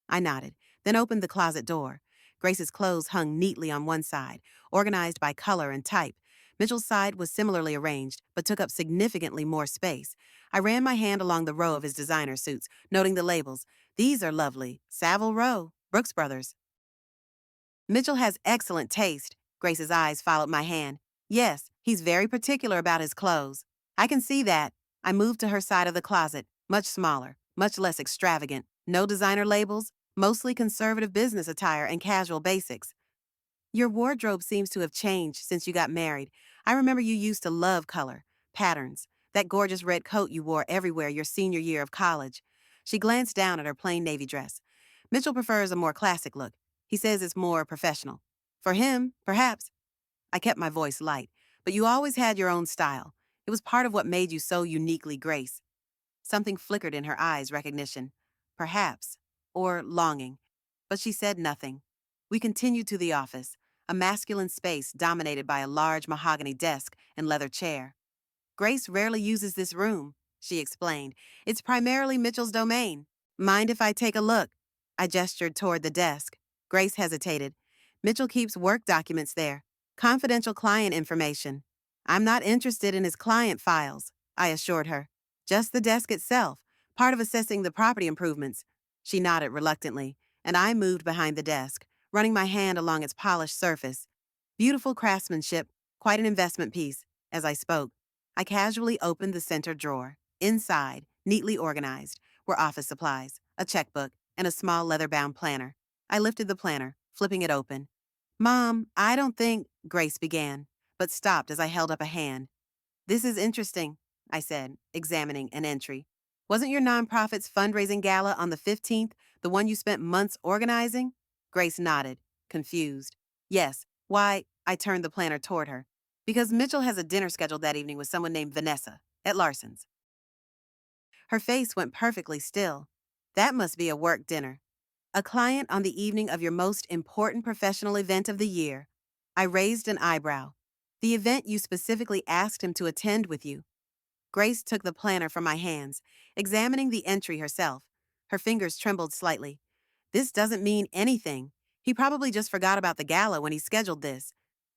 I nodded, then opened the closet door. Grace's clothes hung neatly on one side, organized by color and type. Mitchell's side was similarly arranged, but took up significantly more space. I ran my hand along the row of his designer suits, noting the labels. These are lovely. Savile Row, Brooks Brothers. Mitchell has excellent taste. Grace's eyes followed my hand. Yes, he's very particular about his clothes. I can see that. I moved to her side of the closet, much smaller, much less extravagant. No designer labels, mostly conservative business attire and casual basics. Your wardrobe seems to have changed since you got married. I remember you used to love color, patterns, that gorgeous red coat you wore everywhere your senior year of college. She glanced down at her plain navy dress. Mitchell prefers a more classic look. He says it's more professional. For him, perhaps. I kept my voice light, but you always had your own style. It was part of what made you so uniquely Grace. Something flickered in her eyes, recognition. Perhaps. Or longing. But she said nothing. We continued to the office, a masculine space dominated by a large mahogany desk and leather chair. Grace rarely uses this room, she explained. It's primarily Mitchell's domain. Mind if I take a look? I gestured toward the desk. Grace hesitated. Mitchell keeps work documents there. Confidential client information. I'm not interested in his client files, I assured her. Just the desk itself, part of assessing the property improvements. She nodded reluctantly, and I moved behind the desk, running my hand along its polished surface. Beautiful craftsmanship, quite an investment piece. As I spoke, I casually opened the center drawer. Inside, neatly organized, were office supplies, a checkbook, and a small leather-bound planner. I lifted the planner, flipping it open. Mom, I don't think, Grace began, but stopped as I held up a hand. This is interesting, I said, examining an entry. Wasn't your nonprofit's fundraising gala on the 15th the one you spent months organizing? Grace nodded, confused. Yes. Why? I turned the planner toward her. Because Mitchell has a dinner scheduled that evening with someone named Vanessa at Larson's. Her face went perfectly still. That must be a work dinner. A client on the evening of your most important professional event of the year. I raised an eyebrow. The event you specifically asked him to attend with you. Grace took the planner from my hands, examining the entry herself. Her fingers trembled slightly. This doesn't mean anything. He probably just forgot about the gala when he scheduled this.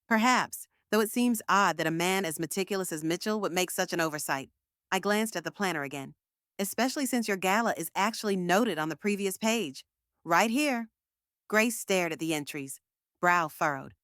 Perhaps, though it seems odd that a man as meticulous as Mitchell would make such an oversight. I glanced at the planner again. Especially since your gala is actually noted on the previous page. Right here. Grace stared at the entries, brow furrowed.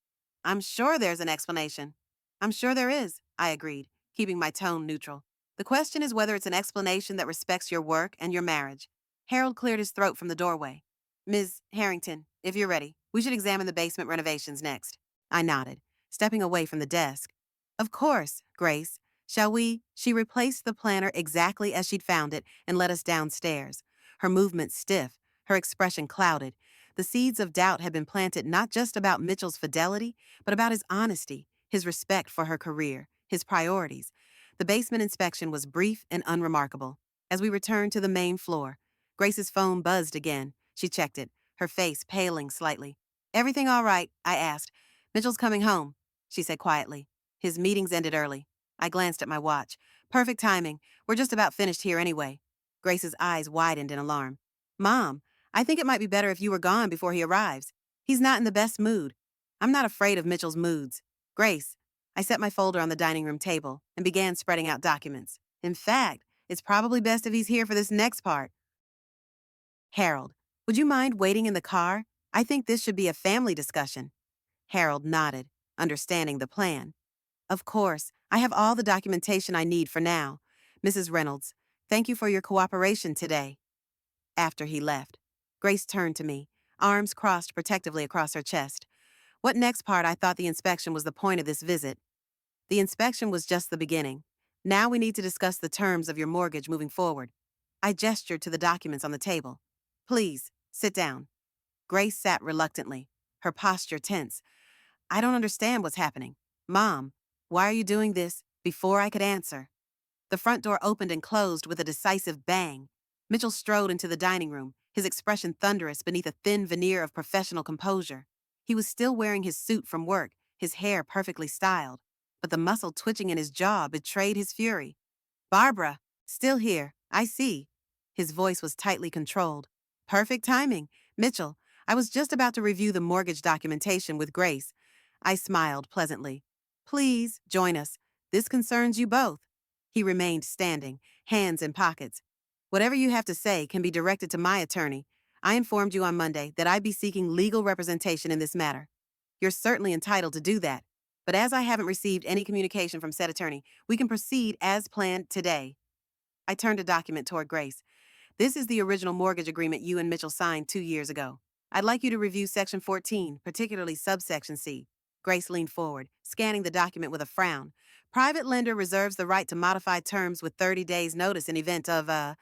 I'm sure there's an explanation. I'm sure there is, I agreed, keeping my tone neutral. The question is whether it's an explanation that respects your work and your marriage. Harold cleared his throat from the doorway. Ms. Harrington, if you're ready, we should examine the basement renovations next. I nodded, stepping away from the desk. Of course, Grace. Shall we? She replaced the planner exactly as she'd found it and led us downstairs. Her movements stiff, her expression clouded. The seeds of doubt had been planted not just about Mitchell's fidelity, but about his honesty, his respect for her career, his priorities. The basement inspection was brief and unremarkable. As we returned to the main floor, Grace's phone buzzed again. She checked it, her face paling slightly. Everything all right? I asked. Mitchell's coming home, she said quietly. His meetings ended early. I glanced at my watch. Perfect timing. We're just about finished here anyway. Grace's eyes widened in alarm. Mom, I think it might be better if you were gone before he arrives. He's not in the best mood. I'm not afraid of Mitchell's moods. Grace, I set my folder on the dining room table and began spreading out documents. In fact, it's probably best if he's here for this next part. Harold, would you mind waiting in the car? I think this should be a family discussion. Harold nodded, understanding the plan. Of course, I have all the documentation I need for now. Mrs. Reynolds, thank you for your cooperation today. After he left, Grace turned to me, arms crossed protectively across her chest. What next part? I thought the inspection was the point of this visit. The inspection was just the beginning. Now we need to discuss the terms of your mortgage moving forward. I gestured to the documents on the table. Please, sit down. Grace sat reluctantly, her posture tense. I don't understand what's happening. Mom, why are you doing this? Before I could answer, the front door opened and closed with a decisive bang. Mitchell strode into the dining room, his expression thunderous beneath a thin veneer of professional composure. He was still wearing his suit from work, his hair perfectly styled, but the muscle twitching in his jaw betrayed his fury. Barbara, still here, I see. His voice was tightly controlled. Perfect timing. Mitchell, I was just about to review the mortgage documentation with Grace. I smiled pleasantly. Please, join us. This concerns you both. He remained standing, hands in pockets. Whatever you have to say can be directed to my attorney. I informed you on Monday that I'd be seeking legal representation in this matter. You're certainly entitled to do that. But as I haven't received any communication from said attorney, we can proceed as planned today. I turned a document toward Grace. This is the original mortgage agreement you and Mitchell signed 2 years ago. I'd like you to review Section 14, particularly subsection C. Grace leaned forward, scanning the document with a frown. Private lender reserves the right to modify terms with 30 days' notice in event of, what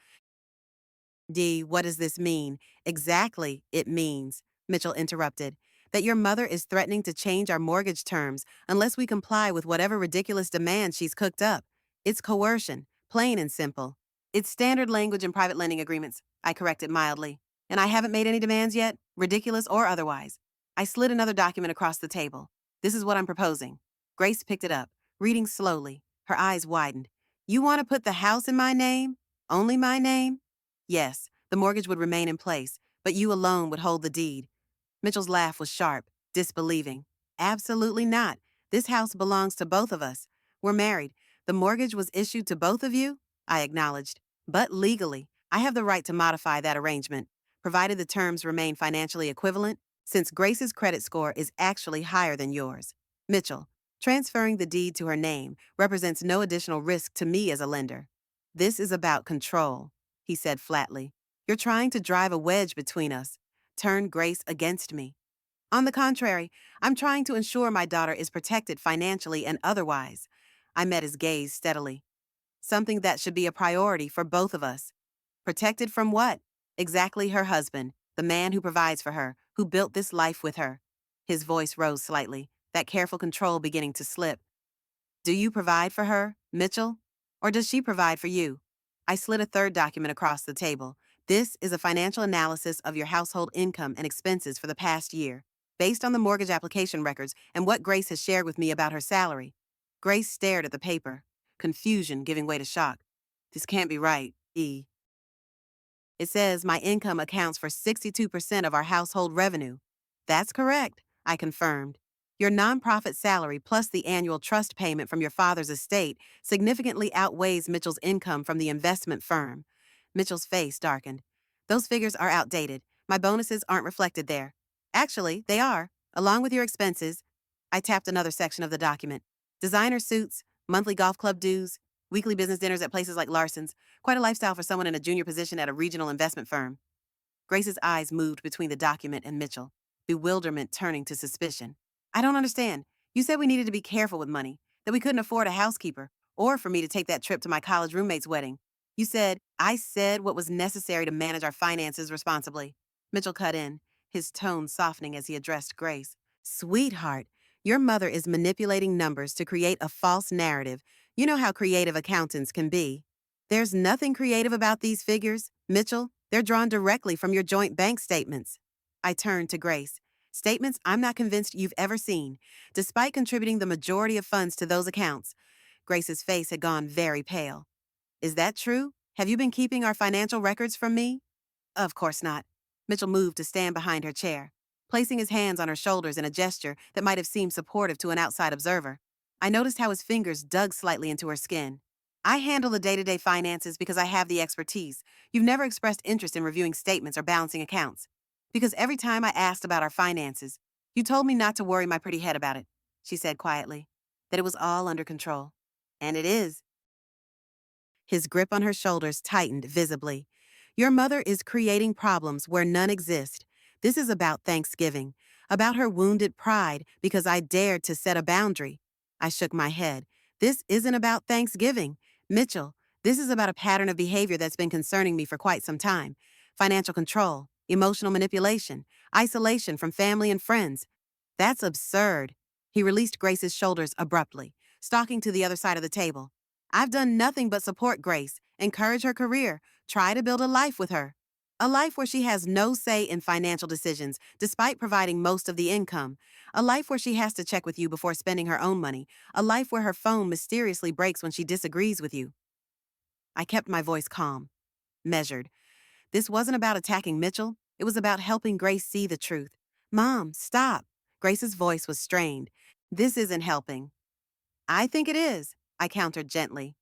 does this mean? Exactly, it means, Mitchell interrupted, that your mother is threatening to change our mortgage terms unless we comply with whatever ridiculous demands she's cooked up. It's coercion, plain and simple. It's standard language in private lending agreements, I corrected mildly. And I haven't made any demands yet, ridiculous or otherwise. I slid another document across the table. This is what I'm proposing. Grace picked it up, reading slowly. Her eyes widened. You want to put the house in my name? Only my name? Yes, the mortgage would remain in place, but you alone would hold the deed. Mitchell's laugh was sharp, disbelieving. Absolutely not. This house belongs to both of us. We're married. The mortgage was issued to both of you? I acknowledged. But legally, I have the right to modify that arrangement, provided the terms remain financially equivalent, since Grace's credit score is actually higher than yours. Mitchell, transferring the deed to her name represents no additional risk to me as a lender. This is about control, he said flatly. You're trying to drive a wedge between us, turn Grace against me. On the contrary, I'm trying to ensure my daughter is protected financially and otherwise. I met his gaze steadily. Something that should be a priority for both of us. Protected from what? Exactly her husband, the man who provides for her, who built this life with her. His voice rose slightly, that careful control beginning to slip. Do you provide for her, Mitchell? Or does she provide for you? I slid a third document across the table. This is a financial analysis of your household income and expenses for the past year, based on the mortgage application records and what Grace has shared with me about her salary. Grace stared at the paper, confusion giving way to shock. This can't be right, E. It says my income accounts for 62% of our household revenue. That's correct, I confirmed. Your nonprofit salary plus the annual trust payment from your father's estate significantly outweighs Mitchell's income from the investment firm. Mitchell's face darkened. Those figures are outdated. My bonuses aren't reflected there. Actually, they are, along with your expenses. I tapped another section of the document. Designer suits, monthly golf club dues, weekly business dinners at places like Larson's. Quite a lifestyle for someone in a junior position at a regional investment firm. Grace's eyes moved between the document and Mitchell, bewilderment turning to suspicion. I don't understand. You said we needed to be careful with money, that we couldn't afford a housekeeper, or for me to take that trip to my college roommate's wedding. I said what was necessary to manage our finances responsibly. Mitchell cut in, his tone softening as he addressed Grace. Sweetheart, your mother is manipulating numbers to create a false narrative. You know how creative accountants can be. There's nothing creative about these figures, Mitchell. They're drawn directly from your joint bank statements. I turned to Grace. Statements I'm not convinced you've ever seen, despite contributing the majority of funds to those accounts. Grace's face had gone very pale. Is that true? Have you been keeping our financial records from me? Of course not. Mitchell moved to stand behind her chair, placing his hands on her shoulders in a gesture that might have seemed supportive to an outside observer. I noticed how his fingers dug slightly into her skin. I handle the day-to-day finances because I have the expertise. You've never expressed interest in reviewing statements or balancing accounts. Because every time I asked about our finances, you told me not to worry my pretty head about it, she said quietly, that it was all under control. And it is. His grip on her shoulders tightened visibly. Your mother is creating problems where none exist. This is about Thanksgiving, about her wounded pride because I dared to set a boundary. I shook my head. This isn't about Thanksgiving. Mitchell, this is about a pattern of behavior that's been concerning me for quite some time. Financial control, emotional manipulation, isolation from family and friends. That's absurd. He released Grace's shoulders abruptly, stalking to the other side of the table. I've done nothing but support Grace, encourage her career, try to build a life with her. A life where she has no say in financial decisions, despite providing most of the income. A life where she has to check with you before spending her own money. A life where her phone mysteriously breaks when she disagrees with you. I kept my voice calm, measured. This wasn't about attacking Mitchell. It was about helping Grace see the truth. Mom, stop. Grace's voice was strained. This isn't helping. I think it is, I countered gently.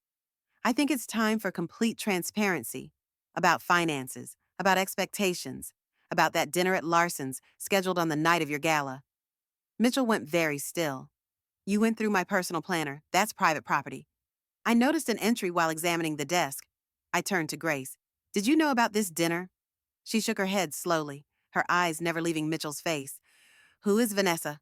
I think it's time for complete transparency about finances, about expectations, about that dinner at Larson's scheduled on the night of your gala. Mitchell went very still. You went through my personal planner. That's private property. I noticed an entry while examining the desk. I turned to Grace. Did you know about this dinner? She shook her head slowly, her eyes never leaving Mitchell's face. Who is Vanessa?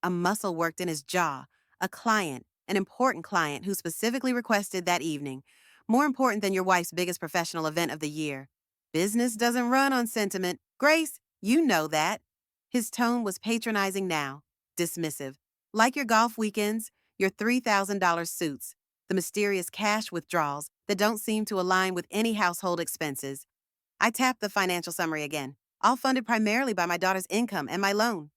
A muscle worked in his jaw. A client, an important client who specifically requested that evening. More important than your wife's biggest professional event of the year. Business doesn't run on sentiment. Grace, you know that. His tone was patronizing now, dismissive. Like your golf weekends, your $3,000 suits, the mysterious cash withdrawals that don't seem to align with any household expenses. I tapped the financial summary again, all funded primarily by my daughter's income and my loan.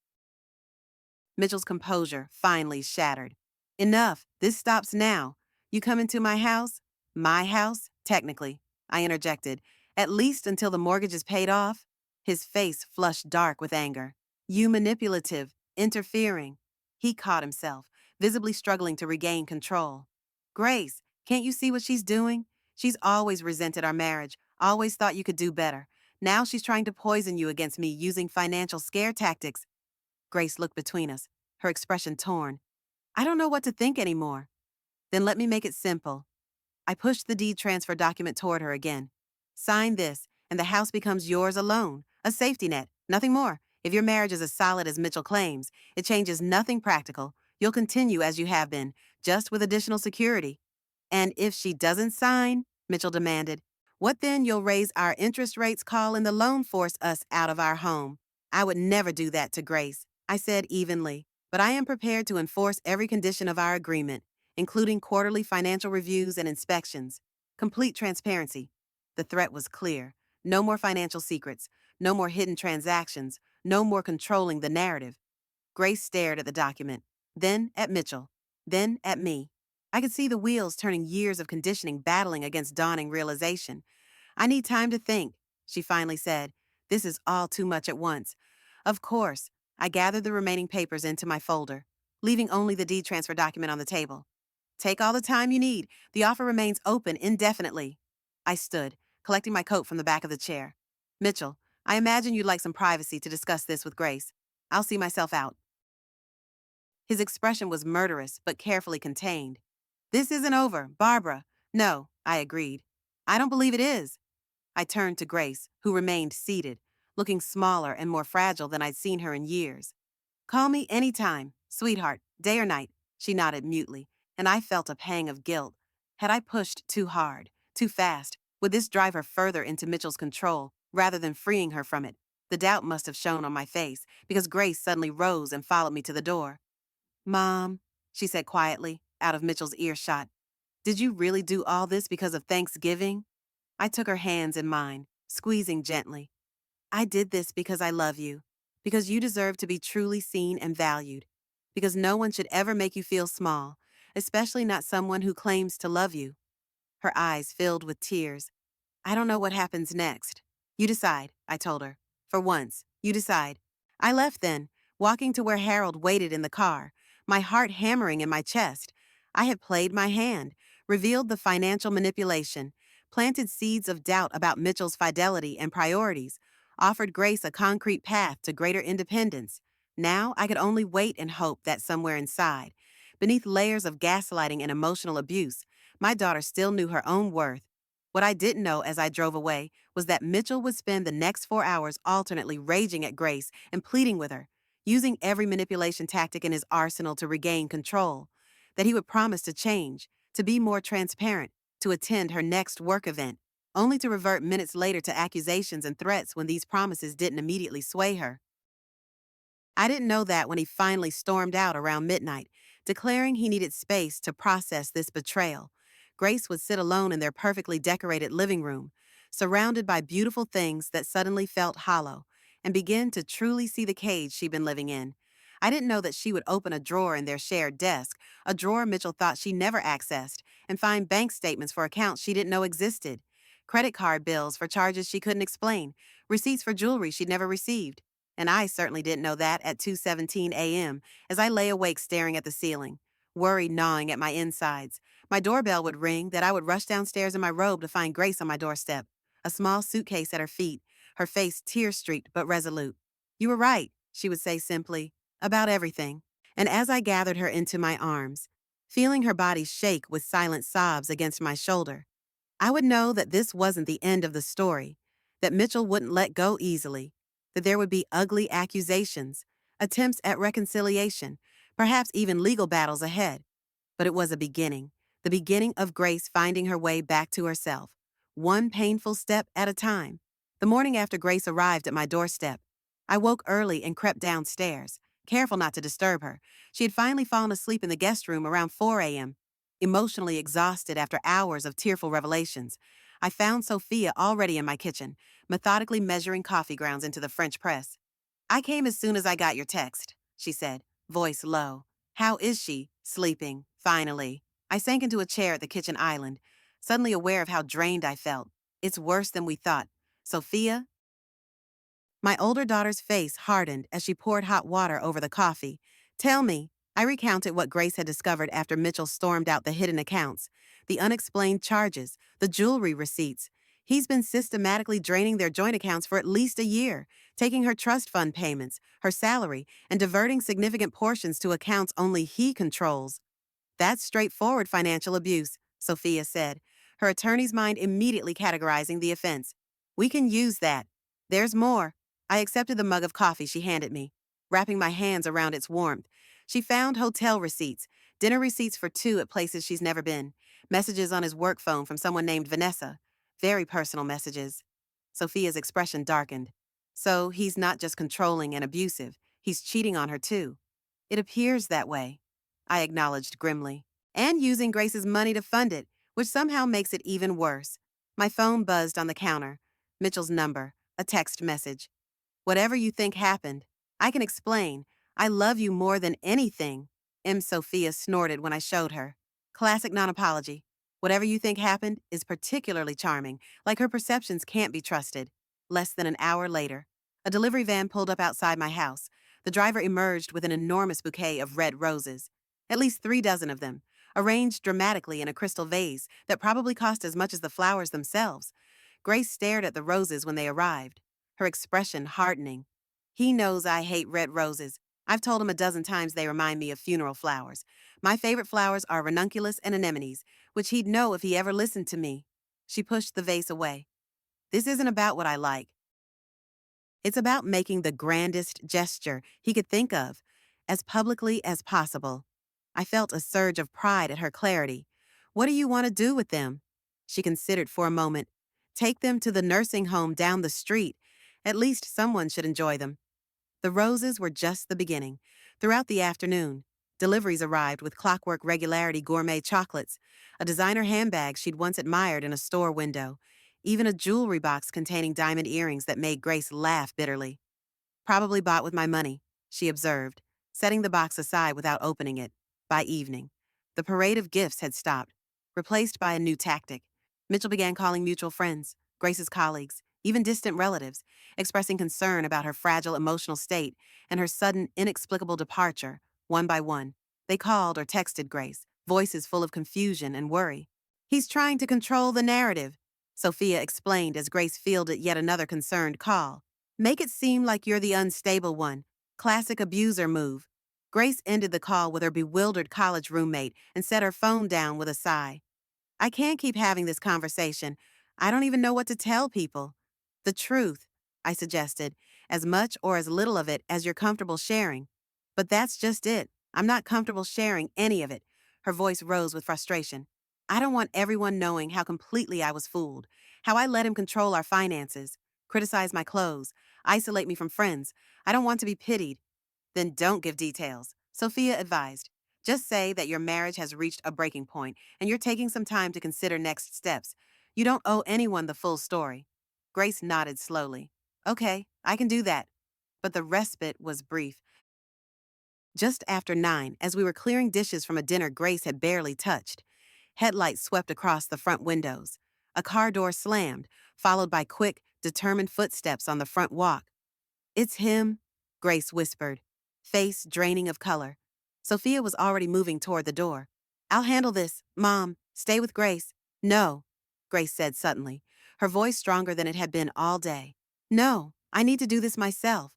Mitchell's composure finally shattered. Enough. This stops now. You come into my house? My house? Technically, I interjected. At least until the mortgage is paid off? His face flushed dark with anger. You manipulative, interfering. He caught himself, visibly struggling to regain control. Grace, can't you see what she's doing? She's always resented our marriage, always thought you could do better. Now she's trying to poison you against me using financial scare tactics. Grace looked between us, her expression torn. I don't know what to think anymore. Then let me make it simple. I pushed the deed transfer document toward her again. Sign this, and the house becomes yours alone. A safety net, nothing more. If your marriage is as solid as Mitchell claims, it changes nothing practical. You'll continue as you have been, just with additional security. And if she doesn't sign, Mitchell demanded, what then? You'll raise our interest rates, call in the loan, force us out of our home. I would never do that to Grace, I said evenly, but I am prepared to enforce every condition of our agreement, including quarterly financial reviews and inspections. Complete transparency. The threat was clear. No more financial secrets, no more hidden transactions, no more controlling the narrative. Grace stared at the document, then at Mitchell, then at me. I could see the wheels turning, years of conditioning battling against dawning realization. I need time to think, she finally said. This is all too much at once. Of course, I gathered the remaining papers into my folder, leaving only the deed transfer document on the table. Take all the time you need. The offer remains open indefinitely. I stood, collecting my coat from the back of the chair. Mitchell, I imagine you'd like some privacy to discuss this with Grace. I'll see myself out. His expression was murderous, but carefully contained. This isn't over, Barbara. No, I agreed. I don't believe it is. I turned to Grace, who remained seated, looking smaller and more fragile than I'd seen her in years. Call me anytime, sweetheart, day or night, she nodded mutely, and I felt a pang of guilt. Had I pushed too hard, too fast? Would this drive her further into Mitchell's control, rather than freeing her from it? The doubt must have shown on my face, because Grace suddenly rose and followed me to the door. Mom, she said quietly, out of Mitchell's earshot, did you really do all this because of Thanksgiving? I took her hands in mine, squeezing gently. I did this because I love you, because you deserve to be truly seen and valued, because no one should ever make you feel small, especially not someone who claims to love you. Her eyes filled with tears. I don't know what happens next. You decide, I told her. For once, you decide. I left then, walking to where Harold waited in the car, my heart hammering in my chest. I had played my hand, revealed the financial manipulation, planted seeds of doubt about Mitchell's fidelity and priorities, offered Grace a concrete path to greater independence. Now I could only wait and hope that somewhere inside, beneath layers of gaslighting and emotional abuse, my daughter still knew her own worth. What I didn't know as I drove away was that Mitchell would spend the next 4 hours alternately raging at Grace and pleading with her, using every manipulation tactic in his arsenal to regain control. That he would promise to change, to be more transparent, to attend her next work event, only to revert minutes later to accusations and threats when these promises didn't immediately sway her. I didn't know that when he finally stormed out around midnight, declaring he needed space to process this betrayal. Grace would sit alone in their perfectly decorated living room, surrounded by beautiful things that suddenly felt hollow, and begin to truly see the cage she'd been living in. I didn't know that she would open a drawer in their shared desk, a drawer Mitchell thought she never accessed, and find bank statements for accounts she didn't know existed, credit card bills for charges she couldn't explain, receipts for jewelry she'd never received. And I certainly didn't know that at 2:17 a.m. as I lay awake staring at the ceiling, worry gnawing at my insides. My doorbell would ring that I would rush downstairs in my robe to find Grace on my doorstep, a small suitcase at her feet, her face tear-streaked but resolute. "You were right," she would say simply, "about everything." And as I gathered her into my arms, feeling her body shake with silent sobs against my shoulder, I would know that this wasn't the end of the story, that Mitchell wouldn't let go easily, that there would be ugly accusations, attempts at reconciliation, perhaps even legal battles ahead. But it was a beginning, the beginning of Grace finding her way back to herself, one painful step at a time. The morning after Grace arrived at my doorstep, I woke early and crept downstairs, careful not to disturb her. She had finally fallen asleep in the guest room around 4 a.m., emotionally exhausted after hours of tearful revelations. I found Sophia already in my kitchen, methodically measuring coffee grounds into the French press. "I came as soon as I got your text," she said, voice low. "How is she? Sleeping, finally." I sank into a chair at the kitchen island, suddenly aware of how drained I felt. "It's worse than we thought. Sophia?" My older daughter's face hardened as she poured hot water over the coffee. "Tell me." I recounted what Grace had discovered after Mitchell stormed out the hidden accounts, the unexplained charges, the jewelry receipts. He's been systematically draining their joint accounts for at least a year, taking her trust fund payments, her salary, and diverting significant portions to accounts only he controls. "That's straightforward financial abuse," Sophia said, her attorney's mind immediately categorizing the offense. "We can use that. There's more." I accepted the mug of coffee she handed me, wrapping my hands around its warmth. She found hotel receipts, dinner receipts for two at places she's never been, messages on his work phone from someone named Vanessa, very personal messages. Sophia's expression darkened. "So he's not just controlling and abusive, he's cheating on her too." "It appears that way," I acknowledged grimly. "And using Grace's money to fund it, which somehow makes it even worse." My phone buzzed on the counter. Mitchell's number, a text message. "Whatever you think happened, I can explain. I love you more than anything," Sophia snorted when I showed her. Classic non-apology. "Whatever you think happened is particularly charming, like her perceptions can't be trusted." Less than an hour later, a delivery van pulled up outside my house. The driver emerged with an enormous bouquet of red roses. At least 3 dozen of them, arranged dramatically in a crystal vase that probably cost as much as the flowers themselves. Grace stared at the roses when they arrived, her expression hardening. "He knows I hate red roses. I've told him a dozen times they remind me of funeral flowers. My favorite flowers are ranunculus and anemones, which he'd know if he ever listened to me." She pushed the vase away. "This isn't about what I like. It's about making the grandest gesture he could think of, as publicly as possible." I felt a surge of pride at her clarity. "What do you want to do with them?" She considered for a moment. "Take them to the nursing home down the street. At least someone should enjoy them." The roses were just the beginning. Throughout the afternoon, deliveries arrived with clockwork regularity gourmet chocolates, a designer handbag she'd once admired in a store window, even a jewelry box containing diamond earrings that made Grace laugh bitterly. "Probably bought with my money," she observed, setting the box aside without opening it. By evening, the parade of gifts had stopped, replaced by a new tactic. Mitchell began calling mutual friends, Grace's colleagues, even distant relatives, expressing concern about her fragile emotional state and her sudden, inexplicable departure, one by one. They called or texted Grace, voices full of confusion and worry. He's trying to control the narrative, Sophia explained as Grace fielded yet another concerned call. Make it seem like you're the unstable one. Classic abuser move. Grace ended the call with her bewildered college roommate and set her phone down with a sigh. I can't keep having this conversation. I don't even know what to tell people. The truth, I suggested, as much or as little of it as you're comfortable sharing. But that's just it. I'm not comfortable sharing any of it. Her voice rose with frustration. I don't want everyone knowing how completely I was fooled, how I let him control our finances, criticize my clothes, isolate me from friends. I don't want to be pitied. Then don't give details, Sophia advised. Just say that your marriage has reached a breaking point and you're taking some time to consider next steps. You don't owe anyone the full story. Grace nodded slowly. Okay, I can do that. But the respite was brief. Just after 9, as we were clearing dishes from a dinner Grace had barely touched, headlights swept across the front windows. A car door slammed, followed by quick, determined footsteps on the front walk. It's him, Grace whispered, face draining of color. Sophia was already moving toward the door. I'll handle this, Mom. Stay with Grace. No, Grace said suddenly, her voice stronger than it had been all day. No, I need to do this myself.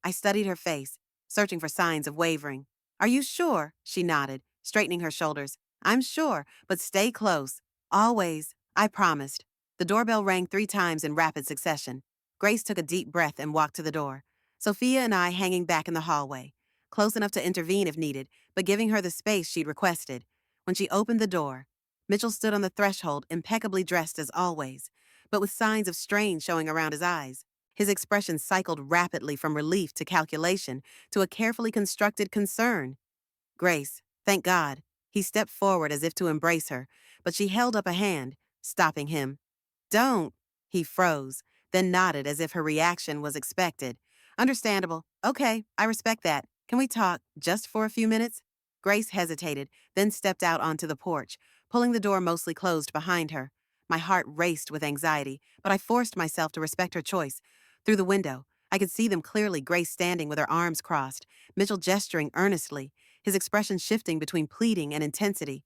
I studied her face, searching for signs of wavering. Are you sure? She nodded, straightening her shoulders. I'm sure, but stay close. Always, I promised. The doorbell rang 3 times in rapid succession. Grace took a deep breath and walked to the door. Sophia and I hanging back in the hallway, close enough to intervene if needed, but giving her the space she'd requested. When she opened the door, Mitchell stood on the threshold, impeccably dressed as always, but with signs of strain showing around his eyes. His expression cycled rapidly from relief to calculation to a carefully constructed concern. Grace, thank God. He stepped forward as if to embrace her, but she held up a hand, stopping him. Don't. He froze, then nodded as if her reaction was expected. Understandable. Okay, I respect that. Can we talk just for a few minutes? Grace hesitated, then stepped out onto the porch, pulling the door mostly closed behind her. My heart raced with anxiety, but I forced myself to respect her choice. Through the window, I could see them clearly, Grace standing with her arms crossed, Mitchell gesturing earnestly, his expression shifting between pleading and intensity.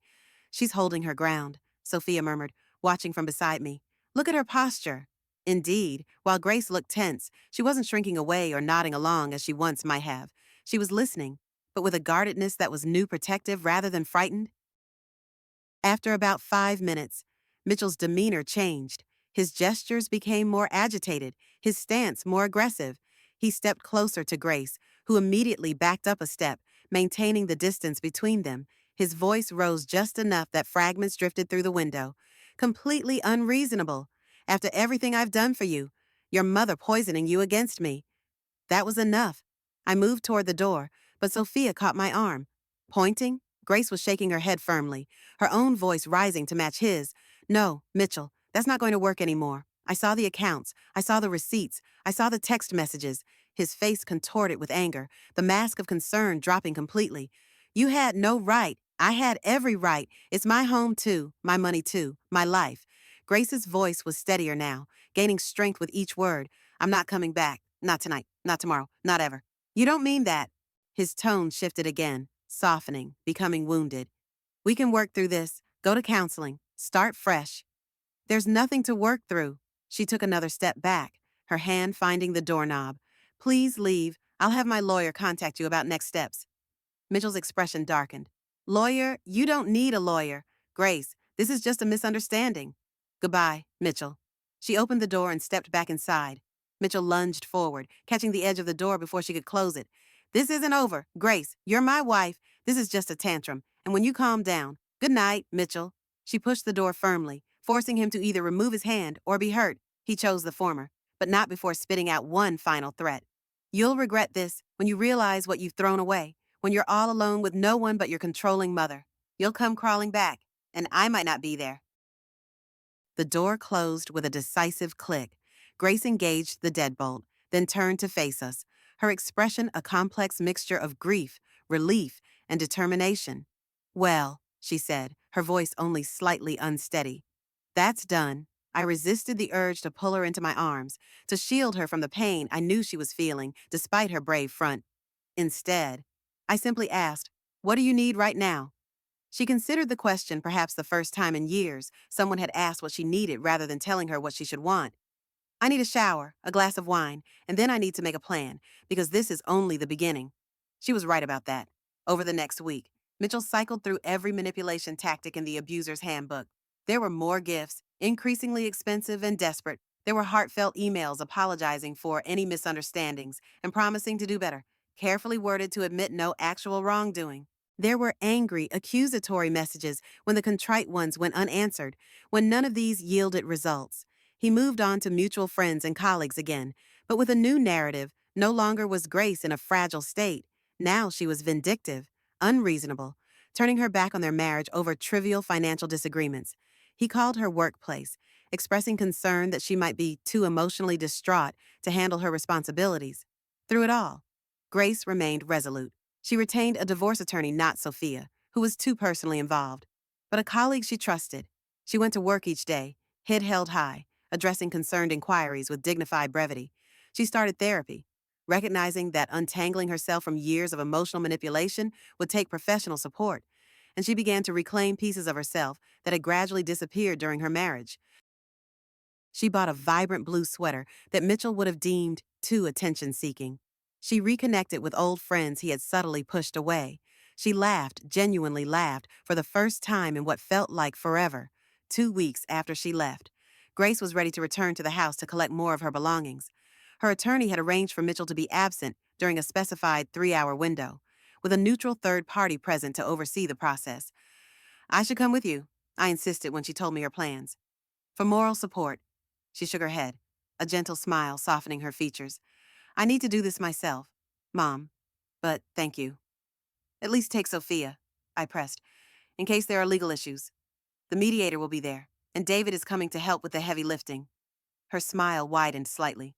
She's holding her ground, Sophia murmured, watching from beside me. Look at her posture. Indeed, while Grace looked tense, she wasn't shrinking away or nodding along as she once might have. She was listening, but with a guardedness that was new, protective rather than frightened. After about 5 minutes, Mitchell's demeanor changed. His gestures became more agitated, his stance more aggressive. He stepped closer to Grace, who immediately backed up a step, maintaining the distance between them. His voice rose just enough that fragments drifted through the window. Completely unreasonable. After everything I've done for you, your mother poisoning you against me. That was enough. I moved toward the door, but Sophia caught my arm. Pointing, Grace was shaking her head firmly, her own voice rising to match his. No, Mitchell, that's not going to work anymore. I saw the accounts. I saw the receipts. I saw the text messages. His face contorted with anger, the mask of concern dropping completely. You had no right. I had every right. It's my home too, my money too, my life. Grace's voice was steadier now, gaining strength with each word. I'm not coming back. Not tonight. Not tomorrow. Not ever. You don't mean that. His tone shifted again, softening, becoming wounded. We can work through this. Go to counseling. Start fresh. There's nothing to work through. She took another step back, her hand finding the doorknob. Please leave. I'll have my lawyer contact you about next steps. Mitchell's expression darkened. Lawyer, you don't need a lawyer. Grace, this is just a misunderstanding. Goodbye, Mitchell. She opened the door and stepped back inside. Mitchell lunged forward, catching the edge of the door before she could close it. This isn't over. Grace, you're my wife. This is just a tantrum. And when you calm down, good night, Mitchell. She pushed the door firmly, forcing him to either remove his hand or be hurt. He chose the former, but not before spitting out one final threat. You'll regret this when you realize what you've thrown away, when you're all alone with no one but your controlling mother. You'll come crawling back, and I might not be there. The door closed with a decisive click. Grace engaged the deadbolt, then turned to face us, her expression a complex mixture of grief, relief, and determination. Well, she said, her voice only slightly unsteady. That's done. I resisted the urge to pull her into my arms, to shield her from the pain I knew she was feeling, despite her brave front. Instead, I simply asked, what do you need right now? She considered the question perhaps the first time in years someone had asked what she needed rather than telling her what she should want. I need a shower, a glass of wine, and then I need to make a plan, because this is only the beginning. She was right about that. Over the next week, Mitchell cycled through every manipulation tactic in the abuser's handbook. There were more gifts, increasingly expensive and desperate. There were heartfelt emails apologizing for any misunderstandings and promising to do better, carefully worded to admit no actual wrongdoing. There were angry, accusatory messages when the contrite ones went unanswered, when none of these yielded results. He moved on to mutual friends and colleagues again, but with a new narrative. No longer was Grace in a fragile state. Now she was vindictive, unreasonable, turning her back on their marriage over trivial financial disagreements. He called her workplace, expressing concern that she might be too emotionally distraught to handle her responsibilities. Through it all, Grace remained resolute. She retained a divorce attorney, not Sophia, who was too personally involved, but a colleague she trusted. She went to work each day, head held high, addressing concerned inquiries with dignified brevity. She started therapy, recognizing that untangling herself from years of emotional manipulation would take professional support, and she began to reclaim pieces of herself that had gradually disappeared during her marriage. She bought a vibrant blue sweater that Mitchell would have deemed too attention-seeking. She reconnected with old friends he had subtly pushed away. She laughed, genuinely laughed, for the first time in what felt like forever. 2 weeks after she left, Grace was ready to return to the house to collect more of her belongings. Her attorney had arranged for Mitchell to be absent during a specified 3-hour window, with a neutral third party present to oversee the process. I should come with you, I insisted when she told me her plans. For moral support. She shook her head, a gentle smile softening her features. I need to do this myself, Mom, but thank you. At least take Sophia, I pressed, in case there are legal issues. The mediator will be there, and David is coming to help with the heavy lifting. Her smile widened slightly.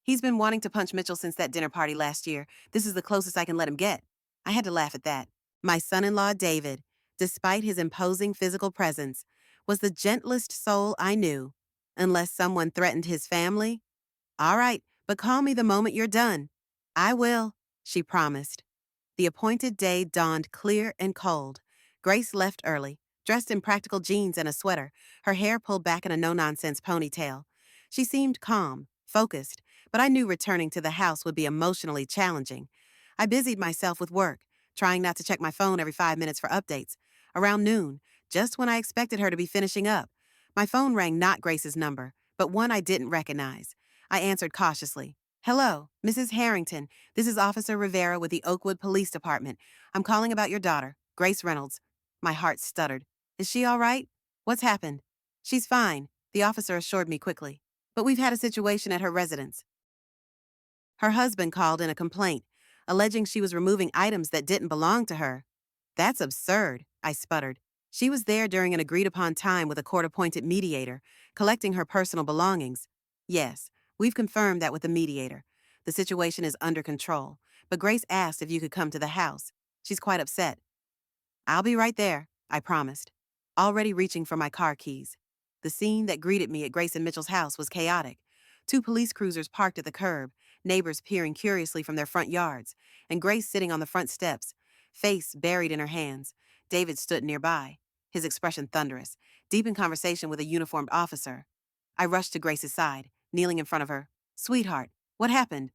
He's been wanting to punch Mitchell since that dinner party last year. This is the closest I can let him get. I had to laugh at that. My son-in-law, David, despite his imposing physical presence, was the gentlest soul I knew, unless someone threatened his family. All right, but call me the moment you're done. I will, she promised. The appointed day dawned clear and cold. Grace left early, dressed in practical jeans and a sweater, her hair pulled back in a no-nonsense ponytail. She seemed calm, focused, but I knew returning to the house would be emotionally challenging. I busied myself with work, trying not to check my phone every 5 minutes for updates. Around noon, just when I expected her to be finishing up, my phone rang, not Grace's number, but one I didn't recognize. I answered cautiously. Hello, Mrs. Harrington. This is Officer Rivera with the Oakwood Police Department. I'm calling about your daughter, Grace Reynolds. My heart stuttered. Is she all right? What's happened? She's fine, the officer assured me quickly. But we've had a situation at her residence. Her husband called in a complaint, alleging she was removing items that didn't belong to her. That's absurd, I sputtered. She was there during an agreed-upon time with a court-appointed mediator, collecting her personal belongings. Yes, we've confirmed that with the mediator. The situation is under control, but Grace asked if you could come to the house. She's quite upset. I'll be right there, I promised, already reaching for my car keys. The scene that greeted me at Grace and Mitchell's house was chaotic. 2 police cruisers parked at the curb, neighbors peering curiously from their front yards, and Grace sitting on the front steps, face buried in her hands. David stood nearby, his expression thunderous, deep in conversation with a uniformed officer. I rushed to Grace's side, kneeling in front of her. Sweetheart, what happened?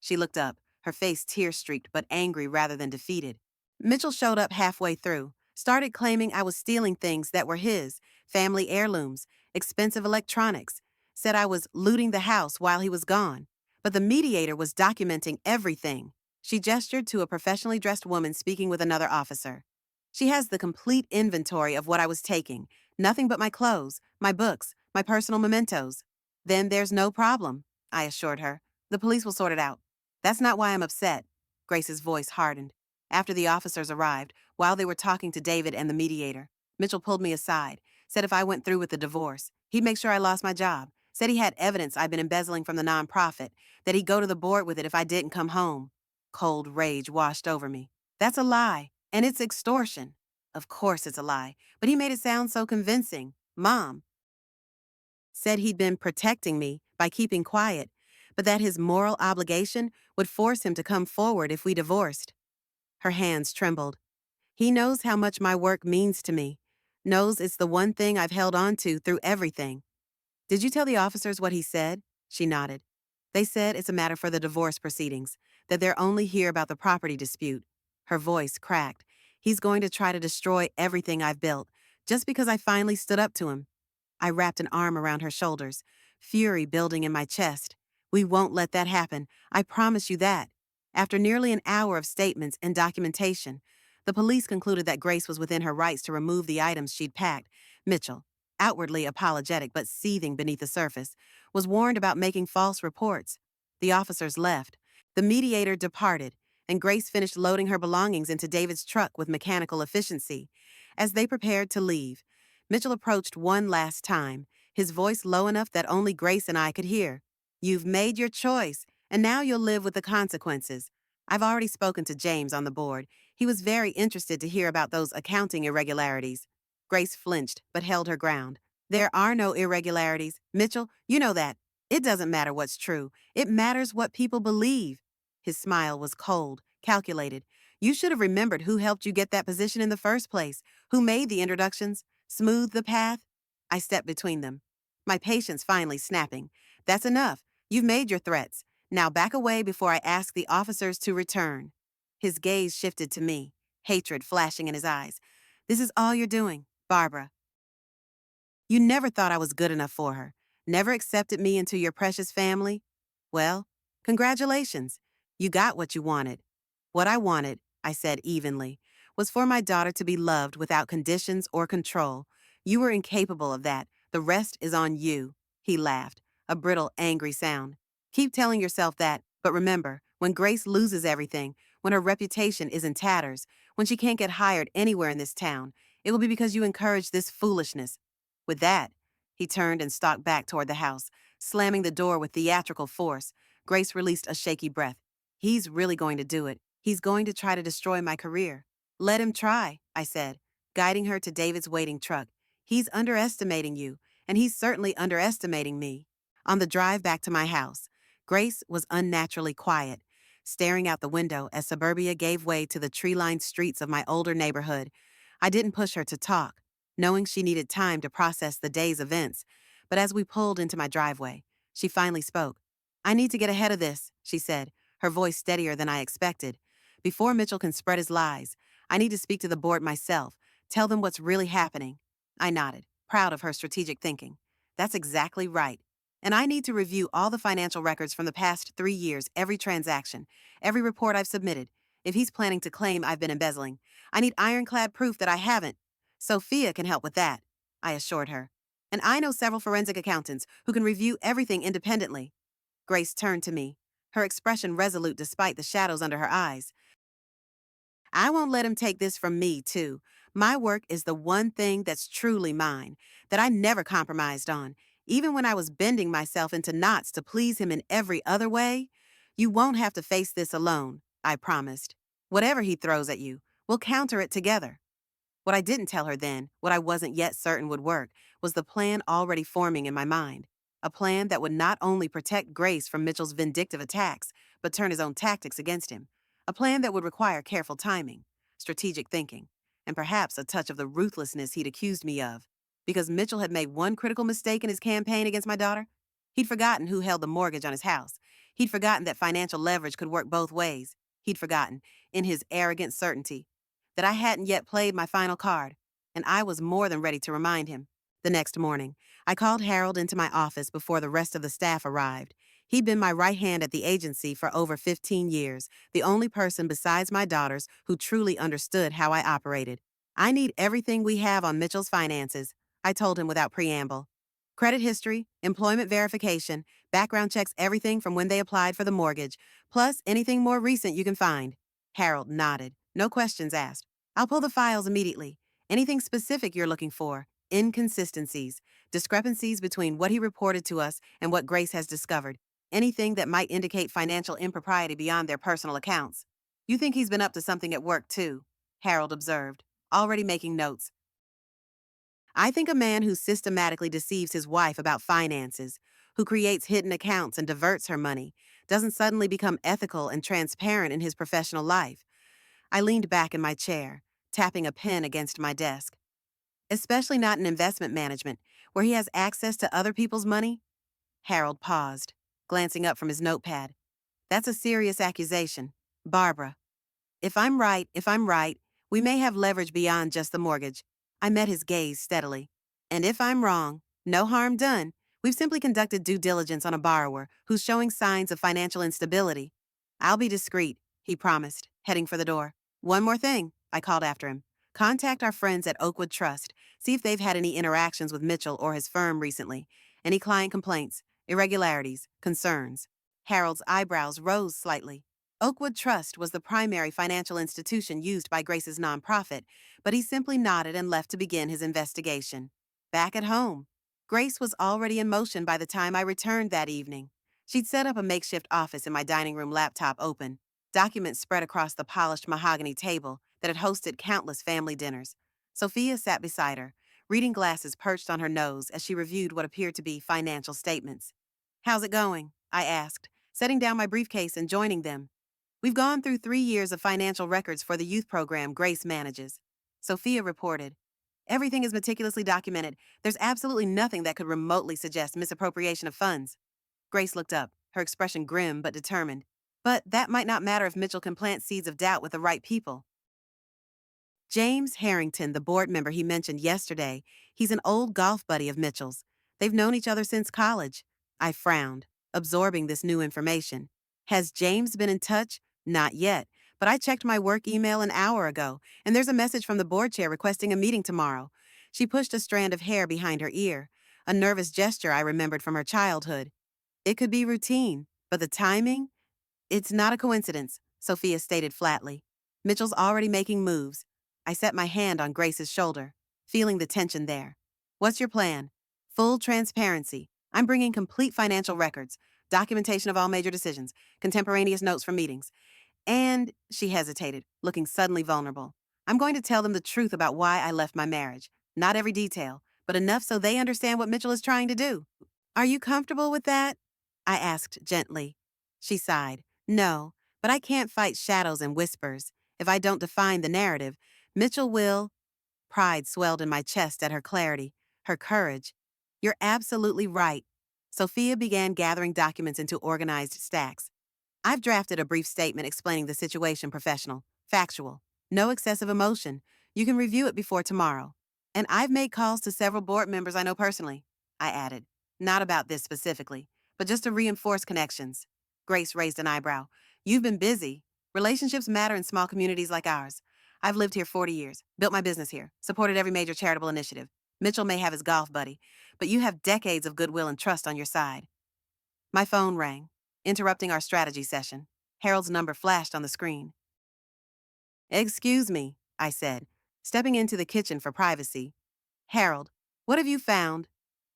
She looked up, her face tear-streaked but angry rather than defeated. Mitchell showed up halfway through, started claiming I was stealing things that were his, family heirlooms, expensive electronics, said I was looting the house while he was gone. But the mediator was documenting everything. She gestured to a professionally dressed woman speaking with another officer. She has the complete inventory of what I was taking, nothing but my clothes, my books, my personal mementos. Then there's no problem, I assured her. The police will sort it out. That's not why I'm upset. Grace's voice hardened. After the officers arrived, while they were talking to David and the mediator, Mitchell pulled me aside, said if I went through with the divorce, he'd make sure I lost my job, said he had evidence I'd been embezzling from the nonprofit, that he'd go to the board with it if I didn't come home. Cold rage washed over me. That's a lie, and it's extortion. Of course it's a lie, but he made it sound so convincing. Mom said he'd been protecting me by keeping quiet, but that his moral obligation would force him to come forward if we divorced. Her hands trembled. He knows how much my work means to me, knows it's the one thing I've held on to through everything. Did you tell the officers what he said? She nodded. They said it's a matter for the divorce proceedings, that they're only here about the property dispute. Her voice cracked. He's going to try to destroy everything I've built, just because I finally stood up to him. I wrapped an arm around her shoulders, fury building in my chest. We won't let that happen. I promise you that. After nearly an hour of statements and documentation, the police concluded that Grace was within her rights to remove the items she'd packed. Mitchell, outwardly apologetic but seething beneath the surface, was warned about making false reports. The officers left. The mediator departed, and Grace finished loading her belongings into David's truck with mechanical efficiency. As they prepared to leave, Mitchell approached one last time, his voice low enough that only Grace and I could hear. You've made your choice, and now you'll live with the consequences. I've already spoken to James on the board. He was very interested to hear about those accounting irregularities. Grace flinched, but held her ground. There are no irregularities. Mitchell, you know that. It doesn't matter what's true. It matters what people believe. His smile was cold, calculated. You should have remembered who helped you get that position in the first place, who made the introductions, smoothed the path. I stepped between them, my patience finally snapping. That's enough. You've made your threats. Now back away before I ask the officers to return. His gaze shifted to me, hatred flashing in his eyes. This is all you're doing, Barbara. You never thought I was good enough for her, never accepted me into your precious family? Well, congratulations. You got what you wanted. What I wanted, I said evenly, was for my daughter to be loved without conditions or control. You were incapable of that. The rest is on you. He laughed, a brittle, angry sound. Keep telling yourself that, but remember, when Grace loses everything, when her reputation is in tatters, when she can't get hired anywhere in this town, it will be because you encouraged this foolishness. With that, he turned and stalked back toward the house, slamming the door with theatrical force. Grace released a shaky breath. He's really going to do it. He's going to try to destroy my career. Let him try, I said, guiding her to David's waiting truck. He's underestimating you, and he's certainly underestimating me. On the drive back to my house, Grace was unnaturally quiet, staring out the window as suburbia gave way to the tree-lined streets of my older neighborhood. I didn't push her to talk, knowing she needed time to process the day's events, but as we pulled into my driveway, she finally spoke. I need to get ahead of this, she said, her voice steadier than I expected. Before Mitchell can spread his lies, I need to speak to the board myself, tell them what's really happening. I nodded, proud of her strategic thinking. That's exactly right. And I need to review all the financial records from the past 3 years, every transaction, every report I've submitted. If he's planning to claim I've been embezzling, I need ironclad proof that I haven't. Sophia can help with that, I assured her. And I know several forensic accountants who can review everything independently. Grace turned to me, her expression resolute despite the shadows under her eyes. I won't let him take this from me, too. My work is the one thing that's truly mine, that I never compromised on, even when I was bending myself into knots to please him in every other way. You won't have to face this alone, I promised. Whatever he throws at you, we'll counter it together. What I didn't tell her then, what I wasn't yet certain would work, was the plan already forming in my mind. A plan that would not only protect Grace from Mitchell's vindictive attacks, but turn his own tactics against him. A plan that would require careful timing, strategic thinking, and perhaps a touch of the ruthlessness he'd accused me of. Because Mitchell had made one critical mistake in his campaign against my daughter, he'd forgotten who held the mortgage on his house. He'd forgotten that financial leverage could work both ways. He'd forgotten, in his arrogant certainty, that I hadn't yet played my final card, and I was more than ready to remind him. The next morning, I called Harold into my office before the rest of the staff arrived. He'd been my right hand at the agency for over 15 years, the only person besides my daughters who truly understood how I operated. I need everything we have on Mitchell's finances, I told him without preamble. Credit history, employment verification, background checks, everything from when they applied for the mortgage, plus anything more recent you can find. Harold nodded. No questions asked. I'll pull the files immediately. Anything specific you're looking for? Inconsistencies, discrepancies between what he reported to us and what Grace has discovered. Anything that might indicate financial impropriety beyond their personal accounts. You think he's been up to something at work, too, Harold observed, already making notes. I think a man who systematically deceives his wife about finances, who creates hidden accounts and diverts her money, doesn't suddenly become ethical and transparent in his professional life. I leaned back in my chair, tapping a pen against my desk. Especially not in investment management, where he has access to other people's money? Harold paused, glancing up from his notepad. That's a serious accusation. Barbara. If I'm right, we may have leverage beyond just the mortgage. I met his gaze steadily. And if I'm wrong, no harm done. We've simply conducted due diligence on a borrower who's showing signs of financial instability. I'll be discreet, he promised, heading for the door. One more thing, I called after him. Contact our friends at Oakwood Trust. See if they've had any interactions with Mitchell or his firm recently. Any client complaints, irregularities, concerns. Harold's eyebrows rose slightly. Oakwood Trust was the primary financial institution used by Grace's nonprofit, but he simply nodded and left to begin his investigation. Back at home, Grace was already in motion by the time I returned that evening. She'd set up a makeshift office in my dining room laptop open, documents spread across the polished mahogany table that had hosted countless family dinners. Sophia sat beside her, reading glasses perched on her nose as she reviewed what appeared to be financial statements. How's it going? I asked, setting down my briefcase and joining them. We've gone through 3 years of financial records for the youth program Grace manages. Sophia reported. Everything is meticulously documented. There's absolutely nothing that could remotely suggest misappropriation of funds. Grace looked up, her expression grim but determined. But that might not matter if Mitchell can plant seeds of doubt with the right people. James Harrington, the board member he mentioned yesterday, he's an old golf buddy of Mitchell's. They've known each other since college. I frowned, absorbing this new information. Has James been in touch? Not yet, but I checked my work email an hour ago, and there's a message from the board chair requesting a meeting tomorrow. She pushed a strand of hair behind her ear, a nervous gesture I remembered from her childhood. It could be routine, but the timing? It's not a coincidence, Sophia stated flatly. Mitchell's already making moves. I set my hand on Grace's shoulder, feeling the tension there. What's your plan? Full transparency. I'm bringing complete financial records, documentation of all major decisions, contemporaneous notes from meetings. And, she hesitated, looking suddenly vulnerable. I'm going to tell them the truth about why I left my marriage. Not every detail, but enough so they understand what Mitchell is trying to do. Are you comfortable with that? I asked gently. She sighed. No, but I can't fight shadows and whispers. If I don't define the narrative, Mitchell will. Pride swelled in my chest at her clarity, her courage. You're absolutely right. Sophia began gathering documents into organized stacks. I've drafted a brief statement explaining the situation, professional, factual, no excessive emotion. You can review it before tomorrow. And I've made calls to several board members I know personally, I added. Not about this specifically, but just to reinforce connections. Grace raised an eyebrow. You've been busy. Relationships matter in small communities like ours. I've lived here 40 years, built my business here, supported every major charitable initiative. Mitchell may have his golf buddy, but you have decades of goodwill and trust on your side. My phone rang, interrupting our strategy session. Harold's number flashed on the screen. Excuse me, I said, stepping into the kitchen for privacy. Harold, what have you found?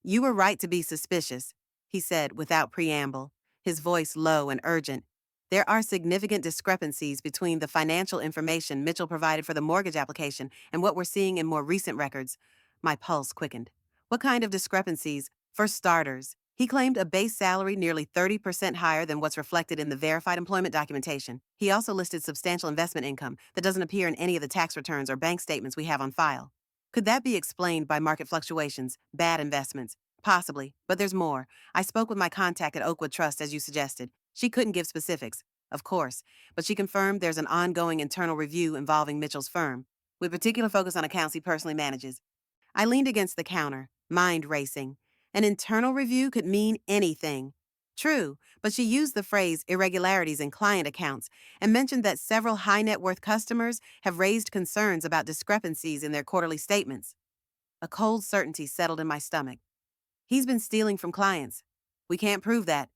You were right to be suspicious, he said without preamble, his voice low and urgent. There are significant discrepancies between the financial information Mitchell provided for the mortgage application and what we're seeing in more recent records. My pulse quickened. What kind of discrepancies? For starters, he claimed a base salary nearly 30% higher than what's reflected in the verified employment documentation. He also listed substantial investment income that doesn't appear in any of the tax returns or bank statements we have on file. Could that be explained by market fluctuations, bad investments? Possibly, but there's more. I spoke with my contact at Oakwood Trust as you suggested. She couldn't give specifics, of course, but she confirmed there's an ongoing internal review involving Mitchell's firm, with particular focus on accounts he personally manages. I leaned against the counter, mind racing. An internal review could mean anything. True, but she used the phrase irregularities in client accounts and mentioned that several high net worth customers have raised concerns about discrepancies in their quarterly statements. A cold certainty settled in my stomach. He's been stealing from clients. We can't prove that,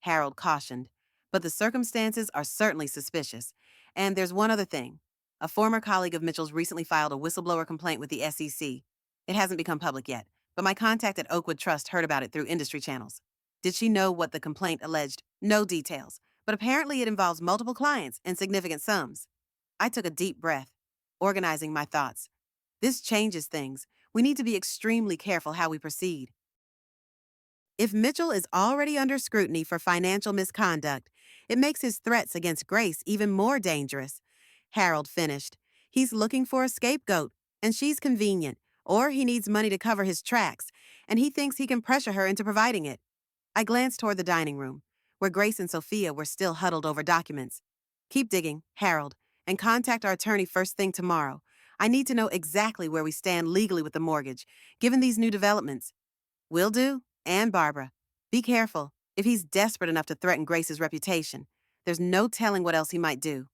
Harold cautioned. But the circumstances are certainly suspicious. And there's one other thing. A former colleague of Mitchell's recently filed a whistleblower complaint with the SEC. It hasn't become public yet, but my contact at Oakwood Trust heard about it through industry channels. Did she know what the complaint alleged? No details, but apparently it involves multiple clients and significant sums. I took a deep breath, organizing my thoughts. This changes things. We need to be extremely careful how we proceed. If Mitchell is already under scrutiny for financial misconduct, it makes his threats against Grace even more dangerous, Harold finished. He's looking for a scapegoat, and she's convenient. Or he needs money to cover his tracks, and he thinks he can pressure her into providing it. I glanced toward the dining room, where Grace and Sophia were still huddled over documents. Keep digging, Harold, and contact our attorney first thing tomorrow. I need to know exactly where we stand legally with the mortgage, given these new developments. Will do, and Barbara. Be careful. If he's desperate enough to threaten Grace's reputation, there's no telling what else he might do.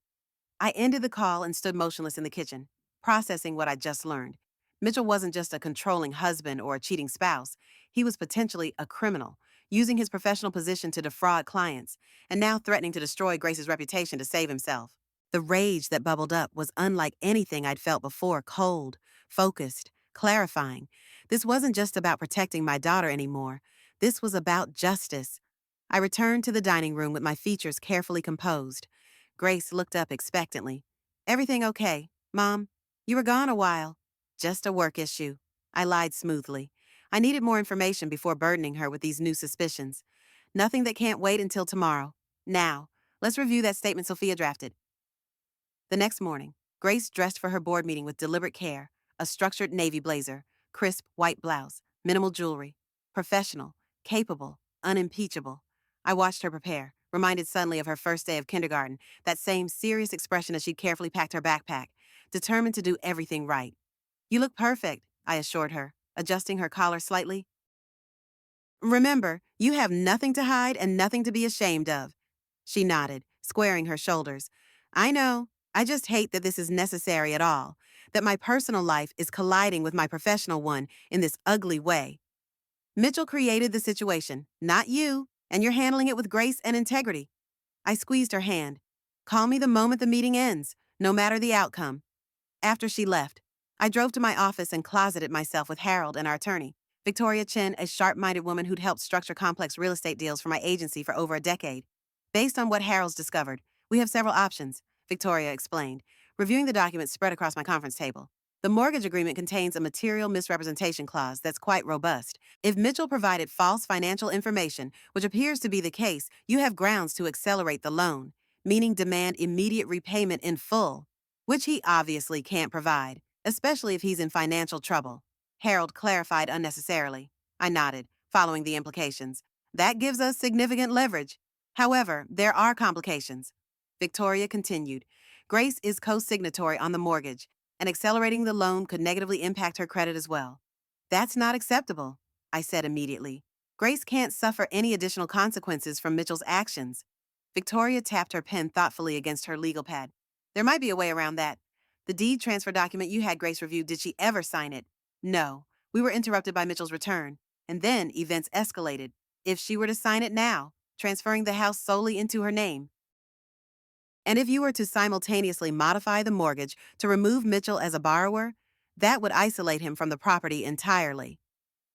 I ended the call and stood motionless in the kitchen, processing what I'd just learned. Mitchell wasn't just a controlling husband or a cheating spouse. He was potentially a criminal, using his professional position to defraud clients, and now threatening to destroy Grace's reputation to save himself. The rage that bubbled up was unlike anything I'd felt before, cold, focused, clarifying. This wasn't just about protecting my daughter anymore. This was about justice. I returned to the dining room with my features carefully composed. Grace looked up expectantly. Everything okay, Mom? You were gone a while. Just a work issue. I lied smoothly. I needed more information before burdening her with these new suspicions. Nothing that can't wait until tomorrow. Now, let's review that statement Sophia drafted. The next morning, Grace dressed for her board meeting with deliberate care, a structured navy blazer, crisp white blouse, minimal jewelry. Professional, capable, unimpeachable. I watched her prepare, reminded suddenly of her first day of kindergarten, that same serious expression as she'd carefully packed her backpack, determined to do everything right. You look perfect, I assured her, adjusting her collar slightly. Remember, you have nothing to hide and nothing to be ashamed of. She nodded, squaring her shoulders. I know. I just hate that this is necessary at all, that my personal life is colliding with my professional one in this ugly way. Mitchell created the situation, not you, and you're handling it with grace and integrity. I squeezed her hand. Call me the moment the meeting ends, no matter the outcome. After she left, I drove to my office and closeted myself with Harold and our attorney, Victoria Chin, a sharp-minded woman who'd helped structure complex real estate deals for my agency for over a decade. Based on what Harold's discovered, we have several options, Victoria explained, reviewing the documents spread across my conference table. The mortgage agreement contains a material misrepresentation clause that's quite robust. If Mitchell provided false financial information, which appears to be the case, you have grounds to accelerate the loan, meaning demand immediate repayment in full, which he obviously can't provide, especially if he's in financial trouble. Harold clarified unnecessarily. I nodded, following the implications. That gives us significant leverage. However, there are complications. Victoria continued. Grace is co-signatory on the mortgage, and accelerating the loan could negatively impact her credit as well. That's not acceptable, I said immediately. Grace can't suffer any additional consequences from Mitchell's actions. Victoria tapped her pen thoughtfully against her legal pad. There might be a way around that. The deed transfer document you had Grace review, did she ever sign it? No. We were interrupted by Mitchell's return, and then events escalated. If she were to sign it now, transferring the house solely into her name, and if you were to simultaneously modify the mortgage to remove Mitchell as a borrower, that would isolate him from the property entirely.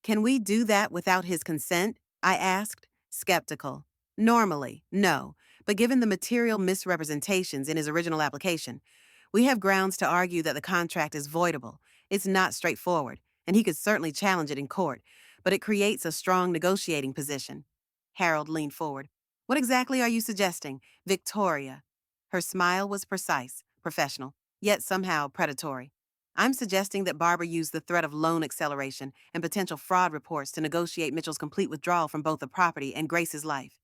Can we do that without his consent? I asked, skeptical. Normally, no, but given the material misrepresentations in his original application, we have grounds to argue that the contract is voidable. It's not straightforward, and he could certainly challenge it in court, but it creates a strong negotiating position. Harold leaned forward. What exactly are you suggesting, Victoria? Her smile was precise, professional, yet somehow predatory. I'm suggesting that Barbara used the threat of loan acceleration and potential fraud reports to negotiate Mitchell's complete withdrawal from both the property and Grace's life.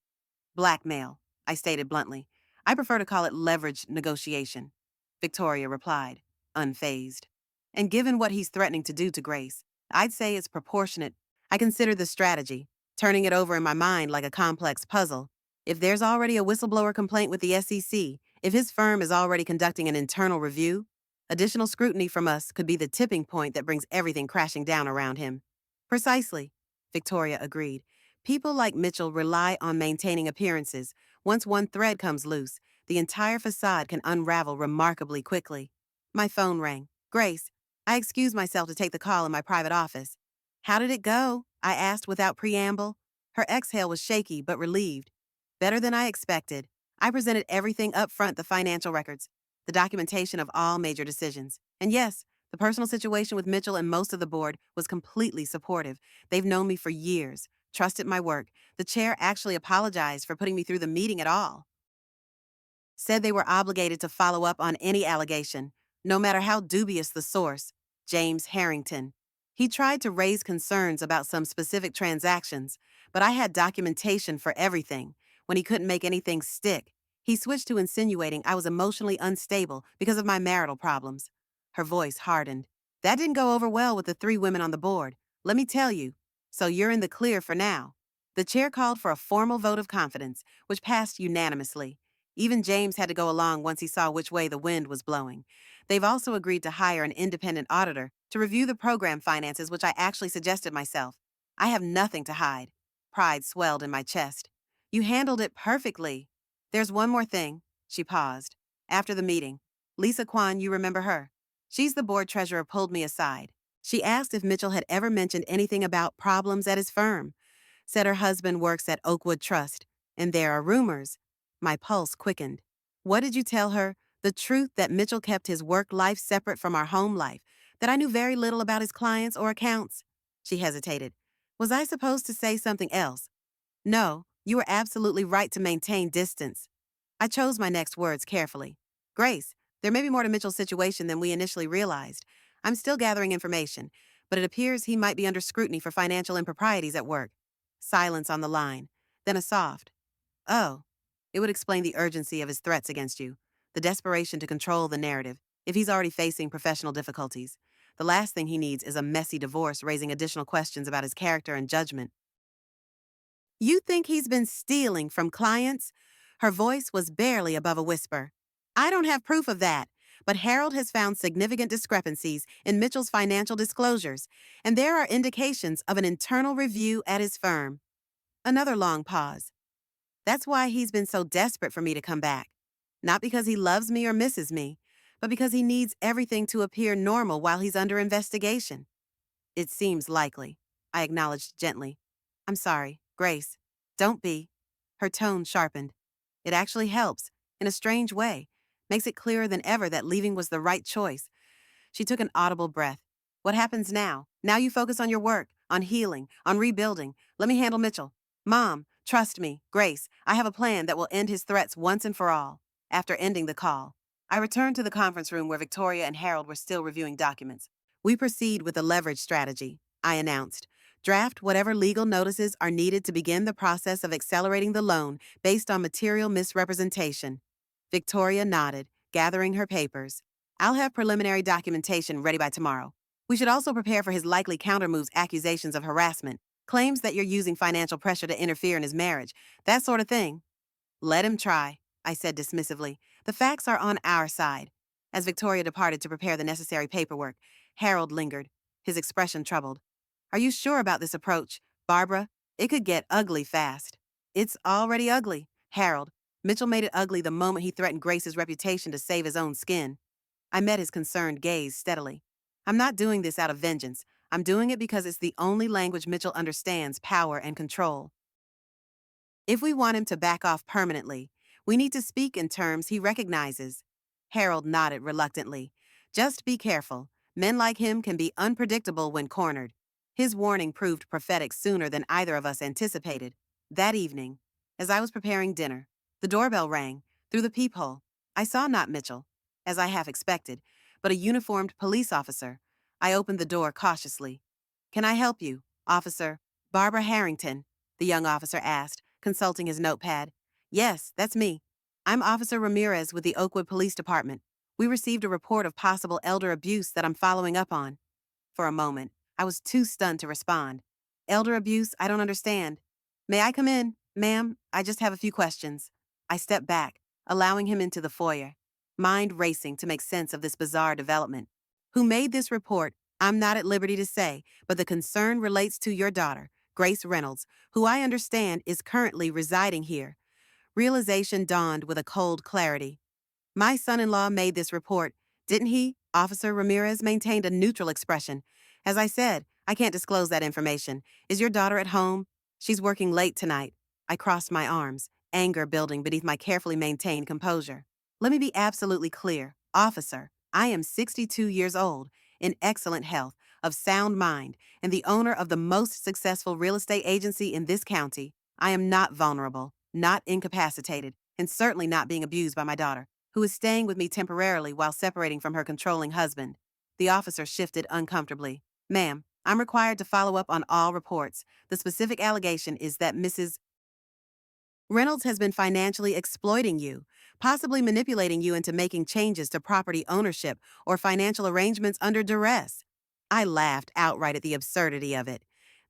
Blackmail, I stated bluntly. I prefer to call it leveraged negotiation. Victoria replied, unfazed. And given what he's threatening to do to Grace, I'd say it's proportionate. I consider the strategy, turning it over in my mind like a complex puzzle. If there's already a whistleblower complaint with the SEC, if his firm is already conducting an internal review, additional scrutiny from us could be the tipping point that brings everything crashing down around him. Precisely, Victoria agreed. People like Mitchell rely on maintaining appearances. Once one thread comes loose, the entire facade can unravel remarkably quickly. My phone rang. Grace, I excused myself to take the call in my private office. How did it go? I asked without preamble. Her exhale was shaky but relieved. Better than I expected. I presented everything up front, the financial records, the documentation of all major decisions. And yes, the personal situation with Mitchell and most of the board was completely supportive. They've known me for years, trusted my work. The chair actually apologized for putting me through the meeting at all. Said they were obligated to follow up on any allegation. no matter how dubious the source. James Harrington. He tried to raise concerns about some specific transactions, but I had documentation for everything. When he couldn't make anything stick, he switched to insinuating I was emotionally unstable because of my marital problems. Her voice hardened. That didn't go over well with the three women on the board. Let me tell you. So you're in the clear for now. The chair called for a formal vote of confidence, which passed unanimously. Even James had to go along once he saw which way the wind was blowing. They've also agreed to hire an independent auditor to review the program finances, which I actually suggested myself. I have nothing to hide. Pride swelled in my chest. You handled it perfectly. There's one more thing. She paused. After the meeting, Lisa Kwan, you remember her? She's the board treasurer, pulled me aside. She asked if Mitchell had ever mentioned anything about problems at his firm. Said her husband works at Oakwood Trust, and there are rumors. My pulse quickened. What did you tell her? The truth that Mitchell kept his work life separate from our home life, that I knew very little about his clients or accounts? She hesitated. Was I supposed to say something else? No, you were absolutely right to maintain distance. I chose my next words carefully. Grace, there may be more to Mitchell's situation than we initially realized. I'm still gathering information, but it appears he might be under scrutiny for financial improprieties at work. Silence on the line, then a soft, "Oh." It would explain the urgency of his threats against you, the desperation to control the narrative, if he's already facing professional difficulties. The last thing he needs is a messy divorce raising additional questions about his character and judgment. You think he's been stealing from clients? Her voice was barely above a whisper. I don't have proof of that, but Harold has found significant discrepancies in Mitchell's financial disclosures, and there are indications of an internal review at his firm. Another long pause. That's why he's been so desperate for me to come back. Not because he loves me or misses me, but because he needs everything to appear normal while he's under investigation. It seems likely, I acknowledged gently. I'm sorry, Grace. Don't be. Her tone sharpened. It actually helps, in a strange way. Makes it clearer than ever that leaving was the right choice. She took an audible breath. What happens now? Now you focus on your work, on healing, on rebuilding. Let me handle Mitchell. Mom, trust me, Grace, I have a plan that will end his threats once and for all. After ending the call, I returned to the conference room where Victoria and Harold were still reviewing documents. We proceed with the leverage strategy, I announced. Draft whatever legal notices are needed to begin the process of accelerating the loan based on material misrepresentation. Victoria nodded, gathering her papers. I'll have preliminary documentation ready by tomorrow. We should also prepare for his likely countermoves, accusations of harassment, claims that you're using financial pressure to interfere in his marriage, that sort of thing. Let him try, I said dismissively. The facts are on our side. As Victoria departed to prepare the necessary paperwork, Harold lingered, his expression troubled. Are you sure about this approach, Barbara? It could get ugly fast. It's already ugly, Harold. Mitchell made it ugly the moment he threatened Grace's reputation to save his own skin. I met his concerned gaze steadily. I'm not doing this out of vengeance. I'm doing it because it's the only language Mitchell understands: power and control. If we want him to back off permanently, we need to speak in terms he recognizes. Harold nodded reluctantly. Just be careful. Men like him can be unpredictable when cornered. His warning proved prophetic sooner than either of us anticipated. That evening, as I was preparing dinner, the doorbell rang. Through the peephole, I saw not Mitchell, as I half expected, but a uniformed police officer. I opened the door cautiously. Can I help you, officer? Barbara Harrington, the young officer asked, consulting his notepad. Yes, that's me. I'm Officer Ramirez with the Oakwood Police Department. We received a report of possible elder abuse that I'm following up on. For a moment, I was too stunned to respond. Elder abuse? I don't understand. May I come in, ma'am? I just have a few questions. I stepped back, allowing him into the foyer, mind racing to make sense of this bizarre development. Who made this report? I'm not at liberty to say, but the concern relates to your daughter, Grace Reynolds, who I understand is currently residing here. Realization dawned with a cold clarity. My son-in-law made this report, didn't he? Officer Ramirez maintained a neutral expression. As I said, I can't disclose that information. Is your daughter at home? She's working late tonight. I crossed my arms, anger building beneath my carefully maintained composure. Let me be absolutely clear. Officer, I am 62 years old, in excellent health, of sound mind, and the owner of the most successful real estate agency in this county. I am not vulnerable, not incapacitated, and certainly not being abused by my daughter. who is staying with me temporarily while separating from her controlling husband. The officer shifted uncomfortably. Ma'am, I'm required to follow up on all reports. The specific allegation is that Mrs. Reynolds has been financially exploiting you, possibly manipulating you into making changes to property ownership or financial arrangements under duress. I laughed outright at the absurdity of it.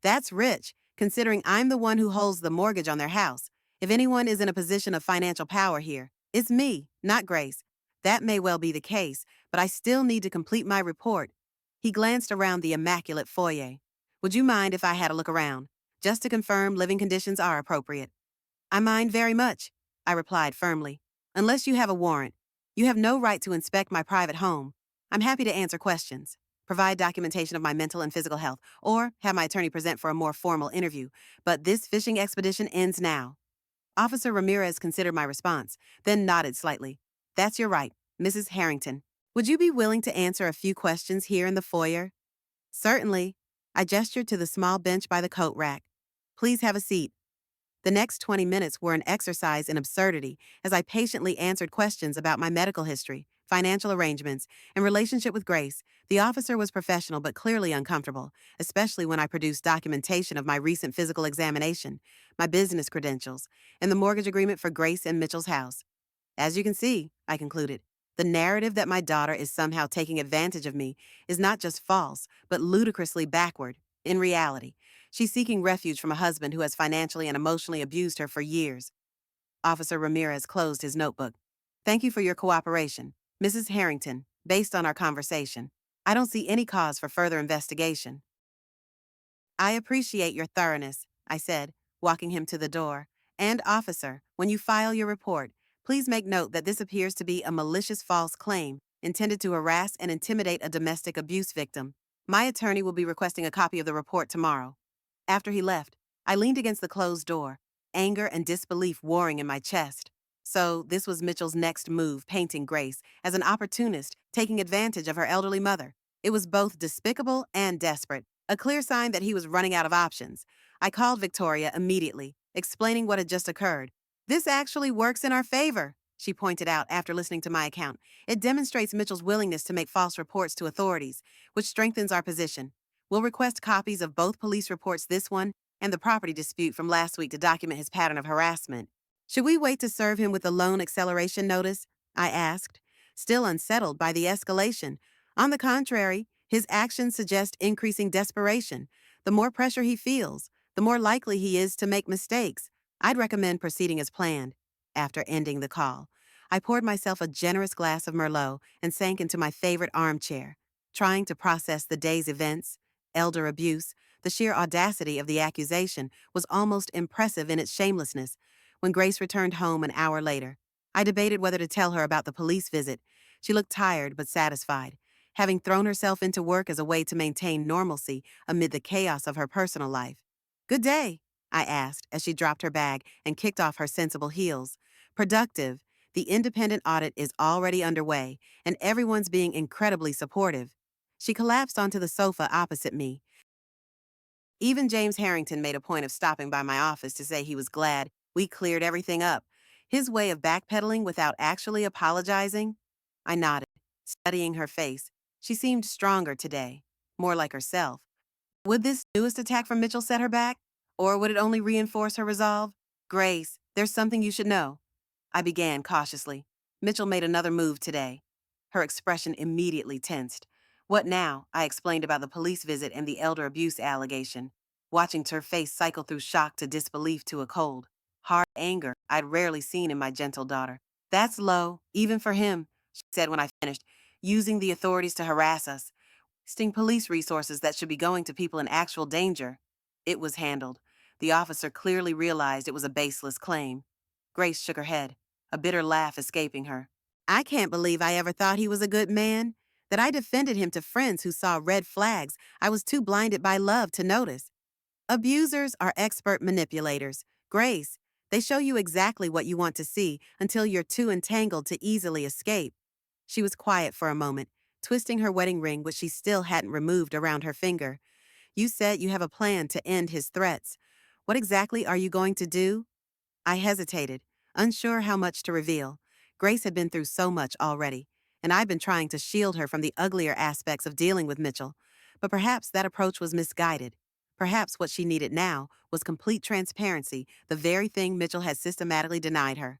That's rich, considering I'm the one who holds the mortgage on their house. If anyone is in a position of financial power here, it's me, not Grace. That may well be the case, but I still need to complete my report. He glanced around the immaculate foyer. Would you mind if I had a look around? Just to confirm living conditions are appropriate. I mind very much, I replied firmly. Unless you have a warrant, you have no right to inspect my private home. I'm happy to answer questions, provide documentation of my mental and physical health, or have my attorney present for a more formal interview, but this fishing expedition ends now. Officer Ramirez considered my response, then nodded slightly. That's your right, Mrs. Harrington. Would you be willing to answer a few questions here in the foyer? Certainly. I gestured to the small bench by the coat rack. Please have a seat. The next 20 minutes were an exercise in absurdity as I patiently answered questions about my medical history, financial arrangements, and relationship with Grace. The officer was professional but clearly uncomfortable, especially when I produced documentation of my recent physical examination, my business credentials, and the mortgage agreement for Grace and Mitchell's house. As you can see, I concluded, the narrative that my daughter is somehow taking advantage of me is not just false, but ludicrously backward. In reality, she's seeking refuge from a husband who has financially and emotionally abused her for years. Officer Ramirez closed his notebook. Thank you for your cooperation, Mrs. Harrington. Based on our conversation, I don't see any cause for further investigation. I appreciate your thoroughness, I said, walking him to the door. And, officer, when you file your report, please make note that this appears to be a malicious false claim intended to harass and intimidate a domestic abuse victim. My attorney will be requesting a copy of the report tomorrow. After he left, I leaned against the closed door, anger and disbelief warring in my chest. So, this was Mitchell's next move, painting Grace as an opportunist taking advantage of her elderly mother. It was both despicable and desperate, a clear sign that he was running out of options. I called Victoria immediately, explaining what had just occurred. This actually works in our favor, she pointed out after listening to my account. It demonstrates Mitchell's willingness to make false reports to authorities, which strengthens our position. We'll request copies of both police reports, this one and the property dispute from last week, to document his pattern of harassment. Should we wait to serve him with a loan acceleration notice? I asked, still unsettled by the escalation. On the contrary, his actions suggest increasing desperation. The more pressure he feels, the more likely he is to make mistakes. I'd recommend proceeding as planned. After ending the call, I poured myself a generous glass of Merlot and sank into my favorite armchair, trying to process the day's events. Elder abuse, the sheer audacity of the accusation was almost impressive in its shamelessness. When Grace returned home an hour later, I debated whether to tell her about the police visit. She looked tired but satisfied, having thrown herself into work as a way to maintain normalcy amid the chaos of her personal life. Good day, I asked as she dropped her bag and kicked off her sensible heels. Productive. The independent audit is already underway, and everyone's being incredibly supportive. She collapsed onto the sofa opposite me. Even James Harrington made a point of stopping by my office to say he was glad we cleared everything up. His way of backpedaling without actually apologizing? I nodded, studying her face. She seemed stronger today, more like herself. Would this newest attack from Mitchell set her back? Or would it only reinforce her resolve? Grace, there's something you should know. I began cautiously. Mitchell made another move today. Her expression immediately tensed. What now? I explained about the police visit and the elder abuse allegation, watching her face cycle through shock to disbelief to a cold, hard anger I'd rarely seen in my gentle daughter. That's low, even for him, she said when I finished, using the authorities to harass us, wasting police resources that should be going to people in actual danger. It was handled. The officer clearly realized it was a baseless claim. Grace shook her head, a bitter laugh escaping her. I can't believe I ever thought he was a good man, that I defended him to friends who saw red flags I was too blinded by love to notice. Abusers are expert manipulators. Grace, they show you exactly what you want to see until you're too entangled to easily escape. She was quiet for a moment, twisting her wedding ring, which she still hadn't removed, around her finger. You said you have a plan to end his threats. What exactly are you going to do? I hesitated, unsure how much to reveal. Grace had been through so much already, and I'd been trying to shield her from the uglier aspects of dealing with Mitchell. But perhaps that approach was misguided. Perhaps what she needed now was complete transparency, the very thing Mitchell had systematically denied her.